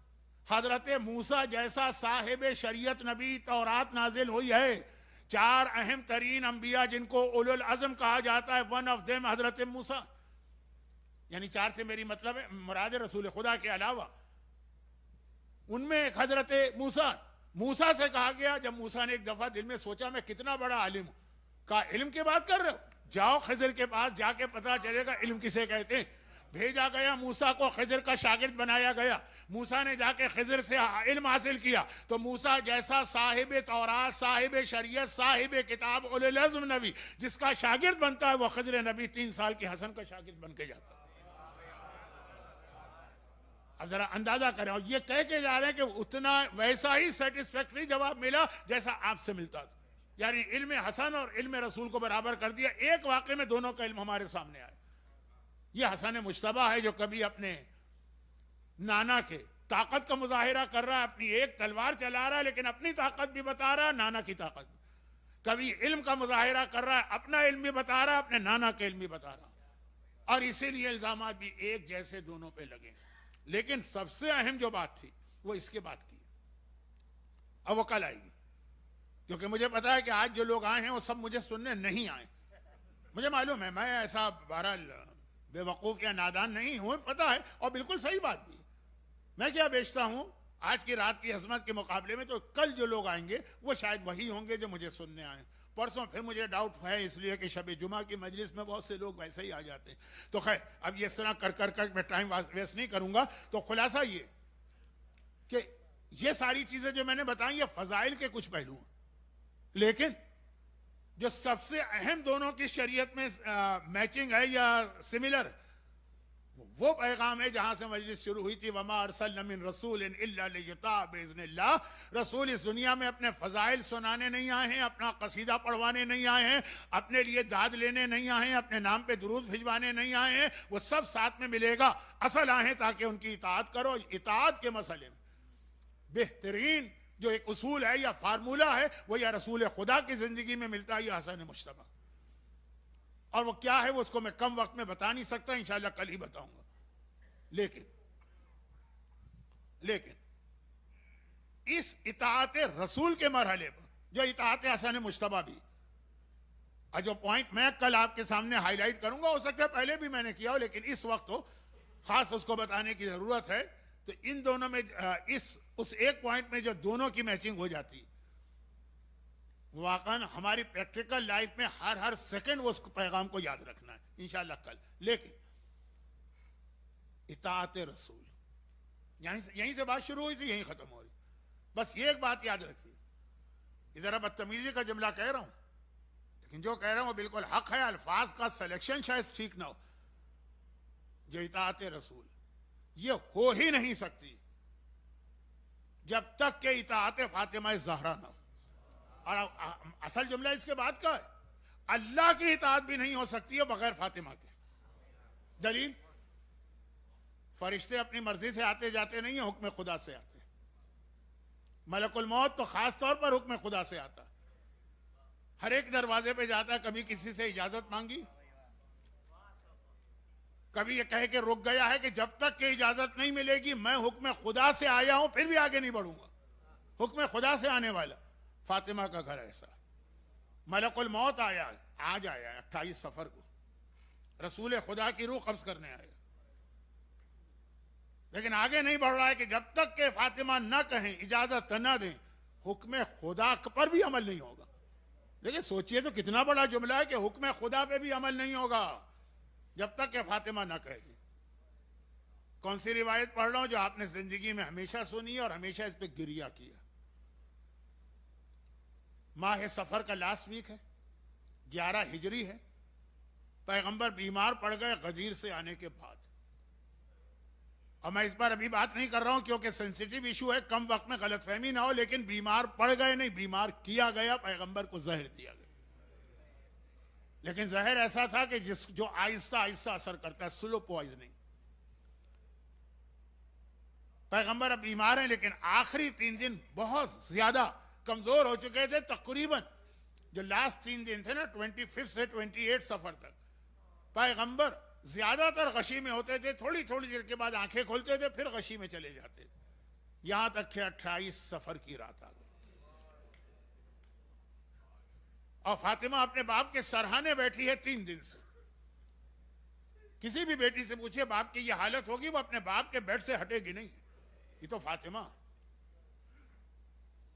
حضرت موسیٰ جیسا صاحب شریعت نبی تورات نازل ہوئی ہے, 4 اہم ترین انبیاء جن کو اولو العزم کہا جاتا ہے, ون آف دیم حضرت موسیٰ, یعنی 4 سے میری مطلب ہے مراد رسول خدا کے علاوہ, ان میں ایک حضرت موسیٰ. موسیٰ سے کہا گیا, جب موسیٰ نے ایک دفعہ دل میں سوچا میں کتنا بڑا عالم ہوں, کہا علم کی بات کر رہے ہو, جاؤ خضر کے پاس, جا کے پتا چلے گا علم کسے کہتے ہیں. بھیجا گیا, موسیٰ کو خضر کا شاگرد بنایا گیا. موسیٰ نے جا کے خضر سے علم حاصل کیا, تو موسیٰ جیسا صاحب تورات, صاحب شریعت, صاحب کتاب, اولو العزم نبی جس کا شاگرد بنتا ہے, وہ خضر نبی 3 سال کے حسن کا شاگرد بن کے جاتا ہے. اب ذرا اندازہ کریں, اور یہ کہہ کے جا رہے ہیں کہ اتنا ویسا ہی سیٹسفیکٹری جواب ملا جیسا آپ سے ملتا تھا. یعنی علم حسن اور علم رسول کو برابر کر دیا. ایک واقعے میں دونوں کا علم ہمارے سامنے آیا. یہ حسن مجتبیٰ ہے جو کبھی اپنے نانا کے طاقت کا مظاہرہ کر رہا ہے, اپنی ایک تلوار چلا رہا ہے لیکن اپنی طاقت بھی بتا رہا ہے, نانا کی طاقت بھی. کبھی علم کا مظاہرہ کر رہا ہے, اپنا علم بھی بتا رہا ہے, اپنے نانا کے علم بھی بتا رہا ہے, اور اسی لیے الزامات بھی ایک جیسے دونوں پہ لگے. لیکن سب سے اہم جو بات تھی وہ اس کے بات کی, اب وہ کل آئے گی, کیونکہ مجھے پتا ہے کہ آج جو لوگ آئے ہیں وہ سب مجھے سننے نہیں آئے. مجھے معلوم ہے, میں ایسا بہرحال بے وقوف یا نادان نہیں ہوں, پتا ہے, اور بالکل صحیح بات بھی. میں کیا بیچتا ہوں آج کی رات کی عظمت کے مقابلے میں, تو کل جو لوگ آئیں گے وہ شاید وہی ہوں گے جو مجھے سننے آئیں. پرسوں پھر مجھے ڈاؤٹ ہے, اس لیے کہ شب جمعہ کی مجلس میں بہت سے لوگ ویسے ہی آ جاتے ہیں. تو خیر اب یہ اس طرح کر میں ٹائم ویسٹ نہیں کروں گا. تو خلاصہ یہ کہ یہ ساری چیزیں جو میں نے بتائیں یہ فضائل کے کچھ پہلو ہیں, لیکن جو سب سے اہم دونوں کی شریعت میں میچنگ ہے یا سملر, وہ پیغام ہے جہاں سے مجلس شروع ہوئی تھی, وما ارسلنا من رسول الا لیطاع باذن اللہ. رسول اس دنیا میں اپنے فضائل سنانے نہیں آئے ہیں, اپنا قصیدہ پڑھوانے نہیں آئے ہیں, اپنے لیے داد لینے نہیں آئے ہیں, اپنے نام پہ درود بھجوانے نہیں آئے ہیں. وہ سب ساتھ میں ملے گا. اصل آئے ہیں تاکہ ان کی اطاعت کرو. اطاعت کے مسئلے میں بہترین جو ایک اصول ہے یا فارمولہ ہے وہ یا رسول خدا کی زندگی میں ملتا ہے یا حسن مجتبیٰ. اور وہ کیا ہے وہ اس کو میں کم وقت میں بتا نہیں سکتا, انشاءاللہ کل ہی بتاؤں گا. لیکن اس اطاعت رسول کے مرحلے پر جو اطاعت حسن مجتبیٰ بھی, اور جو پوائنٹ میں کل آپ کے سامنے ہائی لائٹ کروں گا, ہو سکتا ہے پہلے بھی میں نے کیا ہو, لیکن اس وقت تو خاص اس کو بتانے کی ضرورت ہے. تو ان دونوں میں اس ایک پوائنٹ میں جو دونوں کی میچنگ ہو جاتی, واقعا ہماری پریکٹیکل لائف میں ہر سیکنڈ اس پیغام کو یاد رکھنا ہے انشاءاللہ کل. لیکن اطاعت رسول یہیں سے بات شروع ہوئی تھی، یہیں ختم ہو رہی. بس یہ ایک بات یاد رکھیے، ادھر بدتمیزی کا جملہ کہہ رہا ہوں لیکن جو کہہ رہا ہوں وہ بالکل حق ہے. الفاظ کا سلیکشن شاید ٹھیک نہ ہو. جو اطاعت رسول یہ ہو ہی نہیں سکتی جب تک کہ اطاعت فاطمہ زہرا نہ ہو. اور اصل جملہ اس کے بعد کا ہے، اللہ کی اطاعت بھی نہیں ہو سکتی ہے بغیر فاطمہ کے. دلیل، فرشتے اپنی مرضی سے آتے جاتے نہیں ہیں، حکم خدا سے آتے. ملک الموت تو خاص طور پر حکم خدا سے آتا، ہر ایک دروازے پہ جاتا ہے. کبھی کسی سے اجازت مانگی؟ کبھی یہ کہہ کے رک گیا ہے کہ جب تک کہ اجازت نہیں ملے گی میں حکم خدا سے آیا ہوں پھر بھی آگے نہیں بڑھوں گا؟ حکم خدا سے آنے والا. فاطمہ کا گھر ایسا. ملک الموت آیا ہے، آج آیا ہے 28 صفر کو، رسول خدا کی روح قبض کرنے آیا، لیکن آگے نہیں بڑھ رہا ہے کہ جب تک کہ فاطمہ نہ کہیں، اجازت نہ دیں، حکم خدا پر بھی عمل نہیں ہوگا. لیکن سوچئے تو کتنا بڑا جملہ ہے کہ حکم خدا پہ بھی عمل نہیں ہوگا جب تک کہ فاطمہ نہ کہے گی. کون سی روایت پڑھ رہا ہوں جو آپ نے زندگی میں ہمیشہ سنی اور ہمیشہ اس پہ گریہ کیا؟ ماہ سفر کا لاسٹ ویک ہے، 11 ہجری ہے. پیغمبر بیمار پڑ گئے غدیر سے آنے کے بعد. اور میں اس پر ابھی بات نہیں کر رہا ہوں کیونکہ سینسیٹیو ایشو ہے، کم وقت میں غلط فہمی نہ ہو. لیکن بیمار پڑ گئے نہیں، بیمار کیا گیا، پیغمبر کو زہر دیا گیا. لیکن زہر ایسا تھا کہ جو آہستہ آہستہ اثر کرتا ہے، سلو پوائزننگ. پیغمبر اب بیمار ہیں لیکن آخری 3 دن بہت زیادہ کمزور ہو چکے تھے. تقریباً جو لاسٹ 3 دن تھے نا، 25 سے 28 سفر تک، پیغمبر زیادہ تر غشی میں ہوتے تھے. تھوڑی دیر کے بعد آنکھیں کھولتے تھے، پھر غشی میں چلے جاتے تھے، یہاں تک کہ 28 سفر کی رات آ گئی. اور فاطمہ اپنے باپ کے سرہانے بیٹھی ہے 3 دن سے. کسی بھی بیٹی سے پوچھے باپ کی یہ حالت ہوگی، وہ اپنے باپ کے بیڈ سے ہٹے گی نہیں. یہ تو فاطمہ.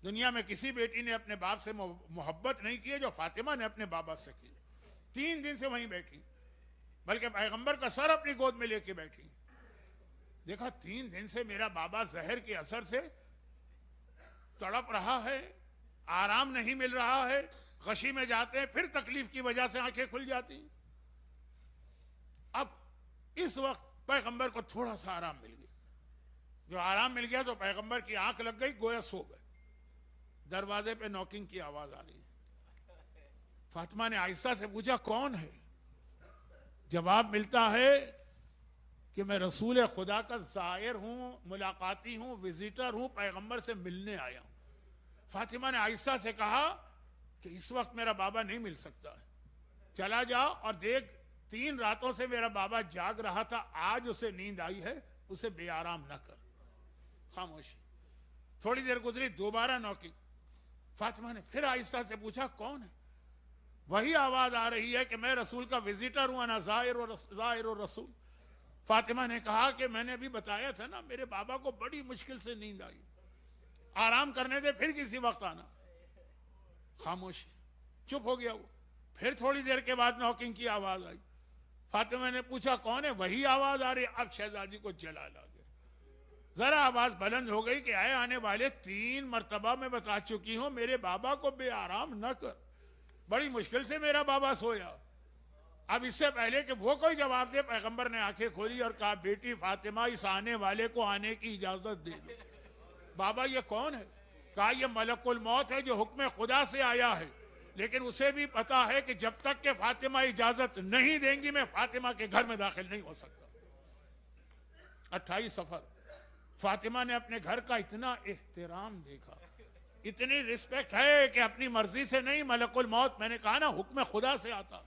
دنیا میں کسی بیٹی نے اپنے باپ سے محبت نہیں کی جو فاطمہ نے اپنے بابا سے کی. 3 دن سے وہیں بیٹھی، بلکہ پیغمبر کا سر اپنی گود میں لے کے بیٹھی. دیکھا 3 دن سے میرا بابا زہر کے اثر سے تڑپ رہا ہے، آرام نہیں مل رہا ہے. غشی میں جاتے ہیں، پھر تکلیف کی وجہ سے آنکھیں کھل جاتی. اب اس وقت پیغمبر کو تھوڑا سا آرام مل گیا. جو آرام مل گیا تو پیغمبر کی آنکھ لگ گئی، گویا سو گئے. دروازے پہ نوکنگ کی آواز آ رہی ہے. فاطمہ نے آہستہ سے پوچھا کون ہے؟ جواب ملتا ہے کہ میں رسول خدا کا زائر ہوں، ملاقاتی ہوں، وزیٹر ہوں، پیغمبر سے ملنے آیا ہوں. فاطمہ نے آہستہ سے کہا کہ اس وقت میرا بابا نہیں مل سکتا ہے، چلا جا اور دیکھ 3 راتوں سے میرا بابا جاگ رہا تھا، آج اسے نیند آئی ہے، اسے بے آرام نہ کر. خاموشی. تھوڑی دیر گزری، دوبارہ نوکنگ. فاطمہ نے پھر آہستہ سے پوچھا کون ہے؟ وہی آواز آ رہی ہے کہ میں رسول کا وزیٹر ہوں، انا زائر الرسول. فاطمہ نے کہا کہ میں نے ابھی بتایا تھا نا، میرے بابا کو بڑی مشکل سے نیند آئی، آرام کرنے دے، پھر کسی وقت آنا. خاموشی. چپ ہو گیا وہ. پھر تھوڑی دیر کے بعد نوکنگ کی آواز آئی. فاطمہ نے پوچھا کون ہے؟ وہی آواز آ رہی. اب شہزادی کو جلال آ گیا. ذرا آواز بلند ہو گئی کہ اے آنے والے، 3 مرتبہ میں بتا چکی ہوں میرے بابا کو بے آرام نہ کر، بڑی مشکل سے میرا بابا سویا. اب اس سے پہلے کہ وہ کوئی جواب دے، پیغمبر نے آنکھیں کھولی اور کہا بیٹی فاطمہ، اس آنے والے کو آنے کی اجازت دے دو. بابا یہ کون ہے؟ کہا یہ ملک الموت ہے جو حکم خدا سے آیا ہے، لیکن اسے بھی پتا ہے کہ جب تک کہ فاطمہ اجازت نہیں دیں گی میں فاطمہ کے گھر میں داخل نہیں ہو سکتا. 28 سفر. فاطمہ نے اپنے گھر کا اتنا احترام دیکھا، اتنی رسپیکٹ ہے کہ اپنی مرضی سے نہیں، ملک الموت، میں نے کہا نا حکم خدا سے آتا.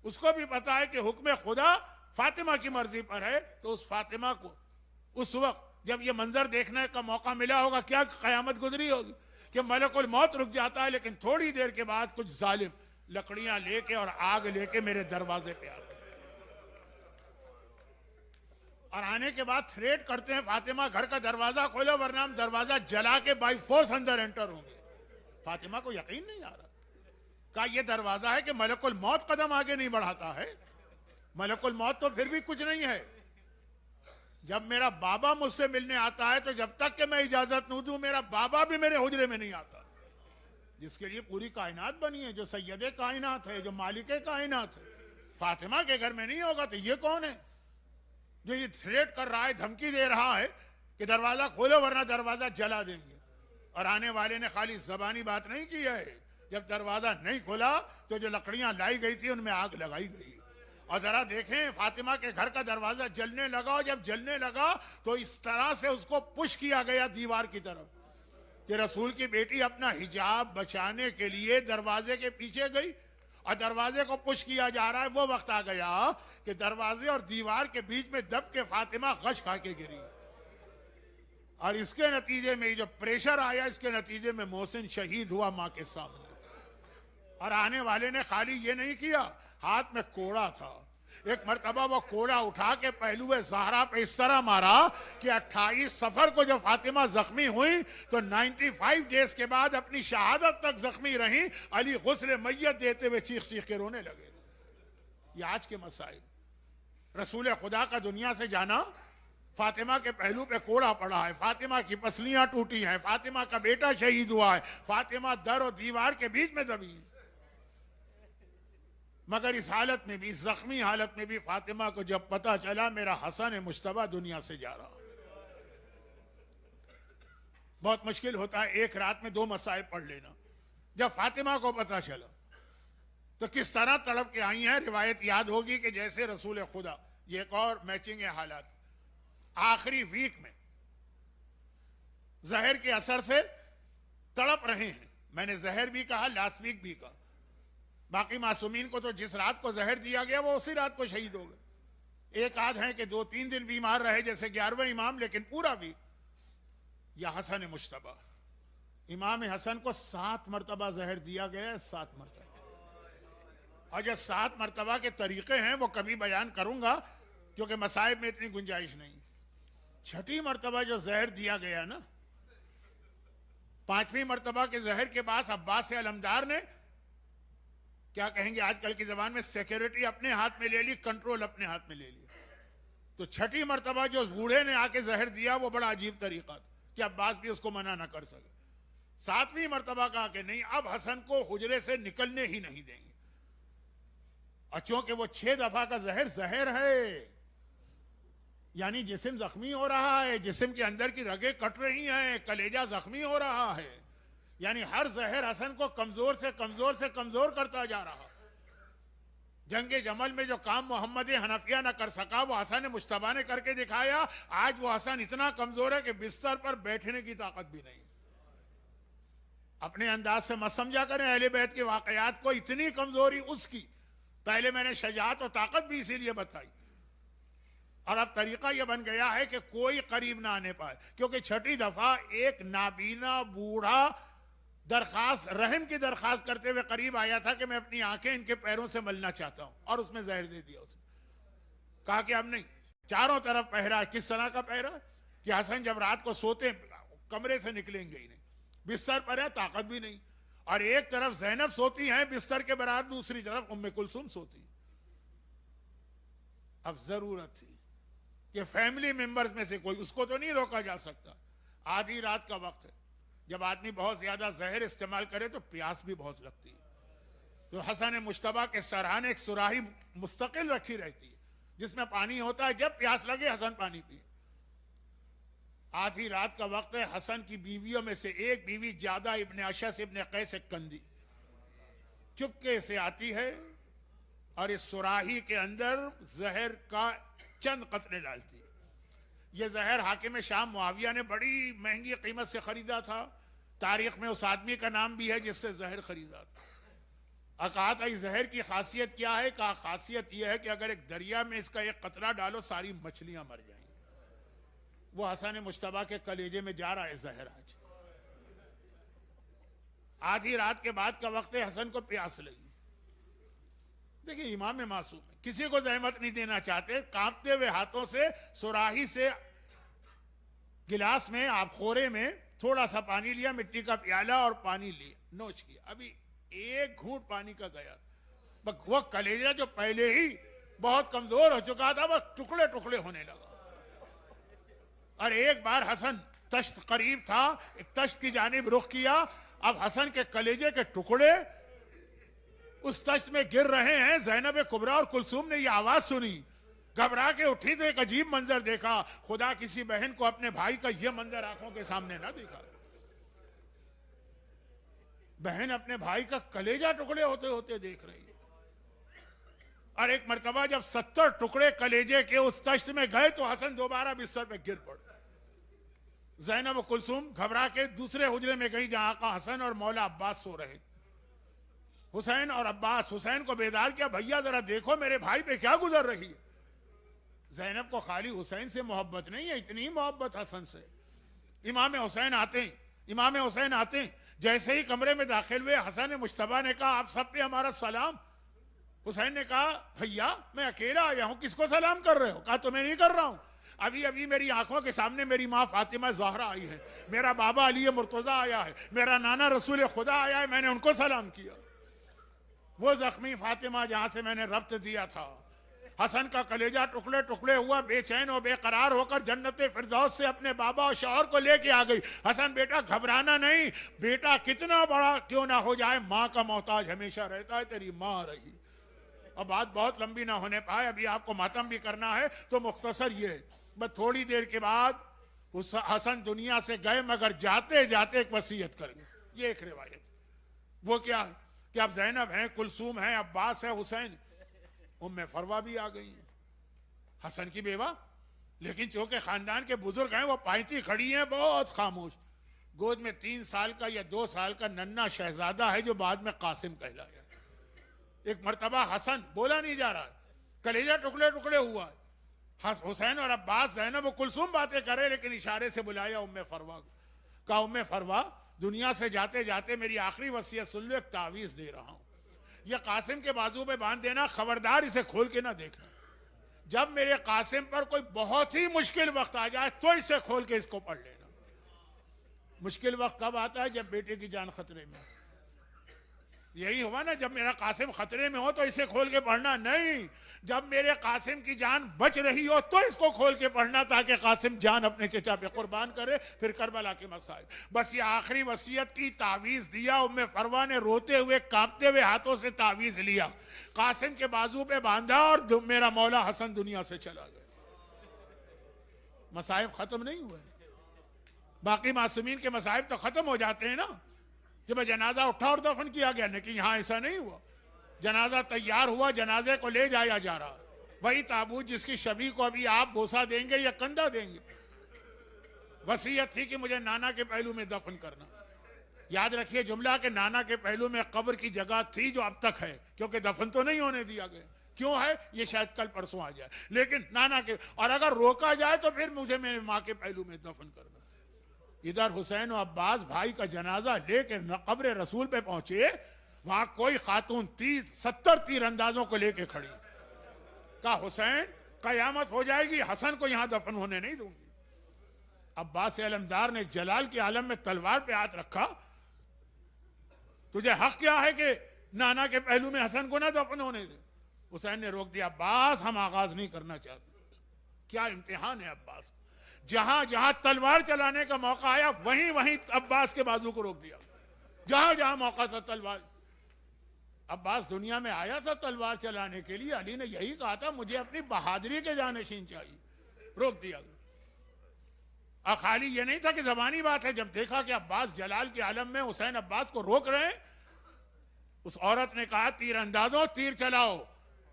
اس کو بھی پتا ہے کہ حکم خدا فاطمہ کی مرضی پر ہے. تو اس فاطمہ کو اس وقت جب یہ منظر دیکھنے کا موقع ملا ہوگا، کیا قیامت گزری ہوگی کہ ملک الموت رک جاتا ہے، لیکن تھوڑی دیر کے بعد کچھ ظالم لکڑیاں لے کے اور آگ لے کے میرے دروازے پہ آتے اور آنے کے بعد تھریٹ کرتے ہیں فاطمہ گھر کا دروازہ کھولو ورنہ ہم دروازہ جلا کے بائی فورس اندر انٹر ہوں گے. فاطمہ کو یقین نہیں آ رہا. کہا یہ دروازہ ہے کہ ملک الموت قدم آگے نہیں بڑھاتا ہے. ملک الموت تو پھر بھی کچھ نہیں ہے. جب میرا بابا مجھ سے ملنے آتا ہے تو جب تک کہ میں اجازت نہ دوں میرا بابا بھی میرے حجرے میں نہیں آتا. جس کے لیے پوری کائنات بنی ہے, جو سید کائنات ہے, جو مالک کائنات ہے, فاطمہ کے گھر میں نہیں ہوگا تو یہ کون ہے جو یہ تھریٹ کر رہا ہے, دھمکی دے رہا ہے کہ دروازہ کھولو ورنہ دروازہ جلا دیں گے. اور آنے والے نے خالی زبانی بات نہیں کی ہے, جب دروازہ نہیں کھولا تو جو لکڑیاں لائی گئی تھی ان میں آگ لگائی گئی. اور ذرا دیکھیں فاطمہ کے گھر کا دروازہ جلنے لگا, اور جب جلنے لگا تو اس طرح سے اس کو پش کیا گیا دیوار کی طرف کہ رسول کی بیٹی اپنا حجاب بچانے کے لیے دروازے کے پیچھے گئی اور دروازے کو پش کیا جا رہا ہے. وہ وقت آ گیا کہ دروازے اور دیوار کے بیچ میں دب کے فاطمہ غش کھا کے گری, اور اس کے نتیجے میں جو پریشر آیا اس کے نتیجے میں محسن شہید ہوا ماں کے سامنے. اور آنے والے نے خالی یہ نہیں کیا, ہاتھ میں کوڑا تھا. ایک مرتبہ وہ کوڑا اٹھا کے پہلو زہرا پہ اس طرح مارا کہ 28 صفر کو جب فاطمہ زخمی ہوئی تو 95 ڈیز کے بعد اپنی شہادت تک زخمی رہیں. علی غسل میت دیتے ہوئے چیخ چیخ کے رونے لگے. یہ آج کے مسائل. رسول خدا کا دنیا سے جانا, فاطمہ کے پہلو پہ کوڑا پڑا ہے, فاطمہ کی پسلیاں ٹوٹی ہیں, فاطمہ کا بیٹا شہید ہوا ہے, فاطمہ در و دیوار کے بیچ میں دبی. مگر اس حالت میں بھی, اس زخمی حالت میں بھی فاطمہ کو جب پتا چلا میرا حسن مجتبیٰ دنیا سے جا رہا, بہت مشکل ہوتا ہے ایک رات میں 2 مصائب پڑھ لینا. جب فاطمہ کو پتا چلا تو کس طرح تڑپ کے آئی ہیں. روایت یاد ہوگی کہ جیسے رسول خدا, یہ ایک اور میچنگ حالات, آخری ویک میں زہر کے اثر سے تڑپ رہے ہیں. میں نے زہر بھی کہا, لاسٹ ویک بھی کہا. باقی معصومین کو تو جس رات کو زہر دیا گیا وہ اسی رات کو شہید ہو گئے. ایک آدھ ہیں کہ 2-3 دن بیمار رہے جیسے 11ویں امام, لیکن پورا بھی. یا حسن مجتبیٰ, امام حسن کو 7 مرتبہ زہر دیا گیا ہے, 7 مرتبہ. اور جو 7 مرتبہ کے طریقے ہیں وہ کبھی بیان کروں گا کیونکہ مصائب میں اتنی گنجائش نہیں. 6ٹھی مرتبہ جو زہر دیا گیا نا, 5ویں مرتبہ کے زہر کے بعد عباس علمدار نے کیا کہیں گے آج کل کی زبان میں, سیکیورٹی اپنے ہاتھ میں لے لی, کنٹرول اپنے ہاتھ میں لے لی. تو 6ٹھی مرتبہ جو اس بوڑھے نے آ کے زہر دیا وہ بڑا عجیب طریقہ تھا کہ عباس بھی اس کو منع نہ کر سکے. 7ویں مرتبہ کہا کہ نہیں, اب حسن کو حجرے سے نکلنے ہی نہیں دیں گے. اور چونکہ وہ 6 دفعہ کا زہر ہے, یعنی جسم زخمی ہو رہا ہے, جسم کے اندر کی رگیں کٹ رہی ہیں, کلیجہ زخمی ہو رہا ہے, یعنی ہر زہر حسن کو کمزور سے کمزور سے کمزور کرتا جا رہا. جنگ جمل میں جو کام محمد حنفیہ نہ کر سکا وہ حسن مجتبیٰ نے کر کے دکھایا. آج وہ حسن اتنا کمزور ہے کہ بستر پر بیٹھنے کی طاقت بھی نہیں. اپنے انداز سے مت سمجھا کریں اہل بیت کے واقعات کو, اتنی کمزوری اس کی. پہلے میں نے شجاعت و طاقت بھی اسی لیے بتائی, اور اب طریقہ یہ بن گیا ہے کہ کوئی قریب نہ آنے پائے, کیونکہ 6ٹھی دفعہ ایک نابینا بوڑھا رحم کی درخواست کرتے ہوئے قریب آیا تھا کہ میں اپنی آنکھیں ان کے پیروں سے ملنا چاہتا ہوں, اور اس میں زہر دے دیا. اس نے کہا کہ اب نہیں. چاروں طرف پہرا. کس طرح کا پہرا کہ حسن جب رات کو سوتے کمرے سے نکلیں گے ہی نہیں, بستر پر ہے, طاقت بھی نہیں. اور ایک طرف زینب سوتی ہیں بستر کے برابر, دوسری طرف ام کلثوم سوتی. اب ضرورت تھی کہ فیملی ممبرز میں سے کوئی, اس کو تو نہیں روکا جا سکتا. آدھی رات کا وقت ہے, جب آدمی بہت زیادہ زہر استعمال کرے تو پیاس بھی بہت لگتی ہے. تو حسن مجتبیٰ کے سرحانے ایک سراہی مستقل رکھی رہتی ہے جس میں پانی ہوتا ہے, جب پیاس لگے حسن پانی پیے. آدھی رات کا وقت ہے. حسن کی بیویوں میں سے ایک بیوی جادہ ابن اشعث ابن قیس کندی چپکے سے آتی ہے اور اس سراہی کے اندر زہر کا چند قطرے ڈالتی ہے. یہ زہر حاکم شام معاویہ نے بڑی مہنگی قیمت سے خریدا تھا. تاریخ میں اس آدمی کا نام بھی ہے جس سے زہر خریدا تھا. اور کہا تھا اس زہر کی خاصیت کیا ہے؟ کہا خاصیت یہ ہے کہ اگر ایک دریا میں اس کا ایک قطرہ ڈالو ساری مچھلیاں مر جائیں گی. وہ حسن مجتبیٰ کے کلیجے میں جا رہا ہے زہر آج. آدھی رات کے بعد کا وقت ہے, حسن کو پیاس لگی. دیکھیں امام معصوم ہے, کسی کو زحمت نہیں دینا چاہتے. کانپتے ہوئے ہاتھوں سے سراہی سے گلاس میں, آپ خورے میں تھوڑا سا پانی لیا, مٹی کا پیالہ اور پانی لیا, نوچ کیا, ابھی ایک گھونٹ پانی کا گیا, وہ کلیجہ جو پہلے ہی بہت کمزور ہو چکا تھا بس ٹکڑے ٹکڑے ہونے لگا. اور ایک بار حسن تشت قریب تھا, ایک تشت کی جانب رخ کیا, اب حسن کے کلیجے کے ٹکڑے اس تشت میں گر رہے ہیں. زینب کبریٰ اور کلثوم نے یہ آواز سنی, گھبرا کے اٹھی تو ایک عجیب منظر دیکھا. خدا کسی بہن کو اپنے بھائی کا یہ منظر آنکھوں کے سامنے نہ دیکھا. بہن اپنے بھائی کا کلیجہ ٹکڑے ہوتے ہوتے دیکھ رہی ہے. اور ایک مرتبہ جب 70 ٹکڑے کلیجے کے اس تشت میں گئے تو حسن دوبارہ بستر پہ گر پڑے. زینب و کلثوم گھبرا کے دوسرے حجرے میں گئی جہاں آقا حسن اور مولا عباس سو رہے. حسین اور عباس حسین کو بیدار کیا, بھیا ذرا دیکھو میرے بھائی پہ کیا گزر رہی ہے. زینب کو خالی حسین سے محبت نہیں ہے, اتنی محبت حسن سے. امام حسین آتے ہیں, جیسے ہی کمرے میں داخل ہوئے حسن مجتبیٰ نے کہا آپ سب پہ ہمارا سلام. حسین نے کہا بھیا میں اکیلا آیا ہوں, کس کو سلام کر رہے ہو؟ کہا تو میں نہیں کر رہا ہوں, ابھی میری آنکھوں کے سامنے میری ماں فاطمہ زہرا آئی ہے, میرا بابا علی مرتضیٰ آیا ہے, میرا نانا رسول خدا آیا ہے, میں نے ان کو سلام کیا. وہ زخمی فاطمہ جہاں سے میں نے ربط دیا تھا. حسن کا کلیجہ ٹکڑے ٹکڑے ہوا, بے چین و بے قرار ہو کر جنت فردوس سے اپنے بابا اور شوہر کو لے کے آ گئی. حسن بیٹا گھبرانا نہیں, بیٹا کتنا بڑا کیوں نہ ہو جائے ماں کا محتاج ہمیشہ رہتا ہے, تیری ماں رہی. اب بات بہت لمبی نہ ہونے پائے, ابھی آپ کو ماتم بھی کرنا ہے تو مختصر یہ ہے, بس تھوڑی دیر کے بعد حسن دنیا سے گئے مگر جاتے جاتے ایک وصیت کر گئے. یہ ایک روایت. وہ کیا ہے کہ اب زینب ہیں, کلثوم ہیں, عباس ہے, حسین, ام فروہ بھی آ گئی ہیں, حسن کی بیوہ, لیکن چونکہ خاندان کے بزرگ ہیں وہ پائنتی کھڑی ہیں بہت خاموش. گود میں 3 سال کا یا 2 سال کا ننھا شہزادہ ہے جو بعد میں قاسم کہلایا. ایک مرتبہ حسن بولا نہیں جا رہا, کلیجہ ٹکڑے ٹکڑے ہوا. حسین اور عباس زینب و کلثوم باتیں کرے لیکن اشارے سے بلایا ام فروہ کو. کہا ام فروہ دنیا سے جاتے جاتے میری آخری وصیت سن لو, ایک تعویذ دے رہا ہوں, یہ قاسم کے بازو پہ باندھ دینا, خبردار اسے کھول کے نہ دیکھنا. جب میرے قاسم پر کوئی بہت ہی مشکل وقت آ جائے تو اسے کھول کے اس کو پڑھ لینا. مشکل وقت کب آتا ہے؟ جب بیٹے کی جان خطرے میں. یہی ہوا نا, جب میرا قاسم خطرے میں ہو تو اسے کھول کے پڑھنا نہیں, جب میرے قاسم کی جان بچ رہی ہو تو اس کو کھول کے پڑھنا تاکہ قاسم جان اپنے چچا پہ قربان کرے. پھر کربلا کے مسائل. بس یہ آخری وصیت کی تعویذ دیا. ام فروہ نے روتے ہوئے کانپتے ہوئے ہاتھوں سے تعویذ لیا, قاسم کے بازو پہ باندھا اور میرا مولا حسن دنیا سے چلا گیا. مصائب ختم نہیں ہوئے, باقی معصومین کے مصائب تو ختم ہو جاتے ہیں نا, جب جنازہ اٹھا اور دفن کیا گیا, لیکن یہاں ایسا نہیں ہوا. جنازہ تیار ہوا, جنازے کو لے جایا جا رہا, وہی تابوت جس کی شبیہ کو ابھی آپ بوسہ دیں گے یا کندھا دیں گے. وصیت تھی کہ مجھے نانا کے پہلو میں دفن کرنا. یاد رکھیے جملہ کہ نانا کے پہلو میں قبر کی جگہ تھی جو اب تک ہے, کیونکہ دفن تو نہیں ہونے دیا گیا. کیوں ہے یہ شاید کل پرسوں آ جائے, لیکن نانا کے, اور اگر روکا جائے تو پھر مجھے میرے ماں کے پہلو میں دفن کرنا. ادھر حسین و عباس بھائی کا جنازہ لے کے قبر رسول پہ پہنچے, وہاں کوئی خاتون 70 تیر اندازوں کو لے کے کھڑی. کہا حسین قیامت ہو جائے گی, حسن کو یہاں دفن ہونے نہیں دوں گی. عباس علمدار نے جلال کے عالم میں تلوار پہ ہاتھ رکھا, تجھے حق کیا ہے کہ نانا کے پہلو میں حسن کو نہ دفن ہونے دے؟ حسین نے روک دیا, عباس ہم آغاز نہیں کرنا چاہتے. کیا امتحان ہے عباس. جہاں جہاں تلوار چلانے کا موقع آیا وہیں عباس کے بازو کو روک دیا. جہاں جہاں موقع تھا تلوار. عباس دنیا میں آیا تھا تلوار چلانے کے لیے, علی نے یہی کہا تھا مجھے اپنی بہادری کے جانشین چاہیے, روک دیا. اور خالی یہ نہیں تھا کہ زبانی بات ہے, جب دیکھا کہ عباس جلال کے عالم میں حسین عباس کو روک رہے ہیں, اس عورت نے کہا تیر اندازوں تیر چلاؤ,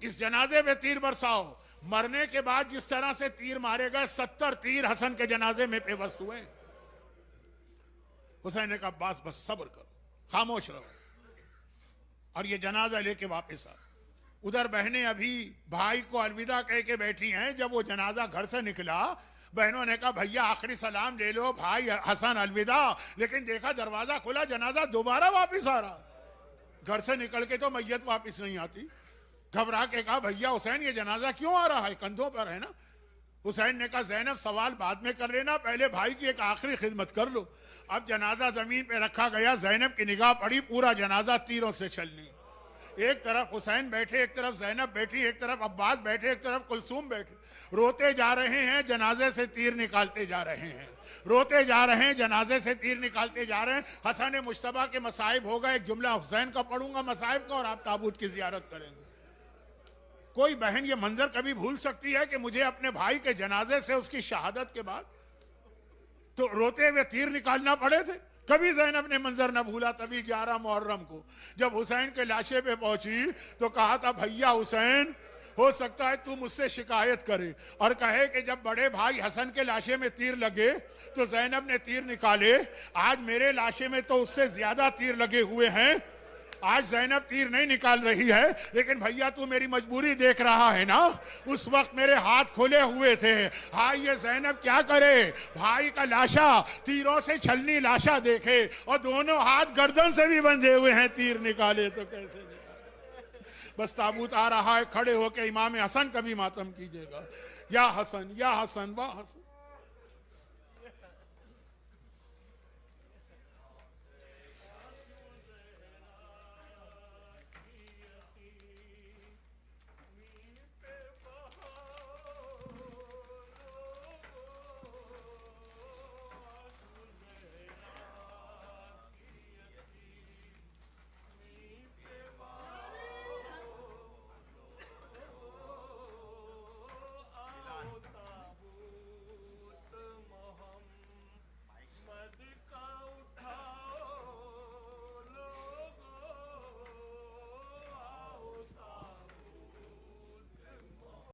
اس جنازے پہ تیر برساؤ. مرنے کے بعد جس طرح سے تیر مارے گئے 70 تیر حسن کے جنازے میں پیوست ہوئے. حسین نے کہا عباس بس صبر کرو, خاموش رہو, اور یہ جنازہ لے کے واپس آ. ادھر بہنیں ابھی بھائی کو الوداع کہہ کے بیٹھی ہیں. جب وہ جنازہ گھر سے نکلا, بہنوں نے کہا بھیا آخری سلام لے لو, بھائی حسن الوداع. لیکن دیکھا دروازہ کھلا, جنازہ دوبارہ واپس آ رہا. گھر سے نکل کے تو میت واپس نہیں آتی. گھبرا کے کہا بھیا حسین یہ جنازہ کیوں آ رہا ہے, کندھوں پر ہے نا. حسین نے کہا زینب سوال بعد میں کر لینا، پہلے بھائی کی ایک آخری خدمت کر لو۔ اب جنازہ زمین پہ رکھا گیا، زینب کی نگاہ پڑی، پورا جنازہ تیروں سے چھلنی، ایک طرف حسین بیٹھے، ایک طرف زینب بیٹھی، ایک طرف عباس بیٹھے، ایک طرف کلثوم بیٹھے، روتے جا رہے ہیں، جنازے سے تیر نکالتے جا رہے ہیں، روتے جا رہے ہیں، جنازے سے تیر نکالتے جا رہے ہیں۔ حسن مجتبیٰ کے مصائب ہوگا، ایک جملہ حسین کا پڑھوں گا مصائب کا، اور آپ تابوت کی زیارت کریں گے۔ کوئی بہن یہ منظر کبھی بھول سکتی ہے کہ مجھے اپنے بھائی کے جنازے سے اس کی شہادت کے بعد تو روتے ہوئے تیر نکالنا پڑے تھے؟ کبھی زینب نے منظر نہ بھولا۔ تبھی 11 محرم کو جب حسین کے لاشے پہ پہنچی تو کہا تھا بھیا حسین، ہو سکتا ہے تو مجھ سے شکایت کرے اور کہے کہ جب بڑے بھائی حسن کے لاشے میں تیر لگے تو زینب نے تیر نکالے، آج میرے لاشے میں تو اس سے زیادہ تیر لگے ہوئے ہیں، آج زینب تیر نہیں نکال رہی ہے، لیکن بھیا تو میری مجبوری دیکھ رہا ہے نا، اس وقت میرے ہاتھ کھلے ہوئے تھے۔ ہاں یہ زینب کیا کرے، بھائی کا لاشا تیروں سے چھلنی لاشا دیکھے اور دونوں ہاتھ گردن سے بھی بندھے ہوئے ہیں، تیر نکالے تو کیسے نکالے؟ بس تابوت آ رہا ہے، کھڑے ہو کے امام حسن کا بھی ماتم کیجئے گا، یا حسن یا حسن واہ حسن۔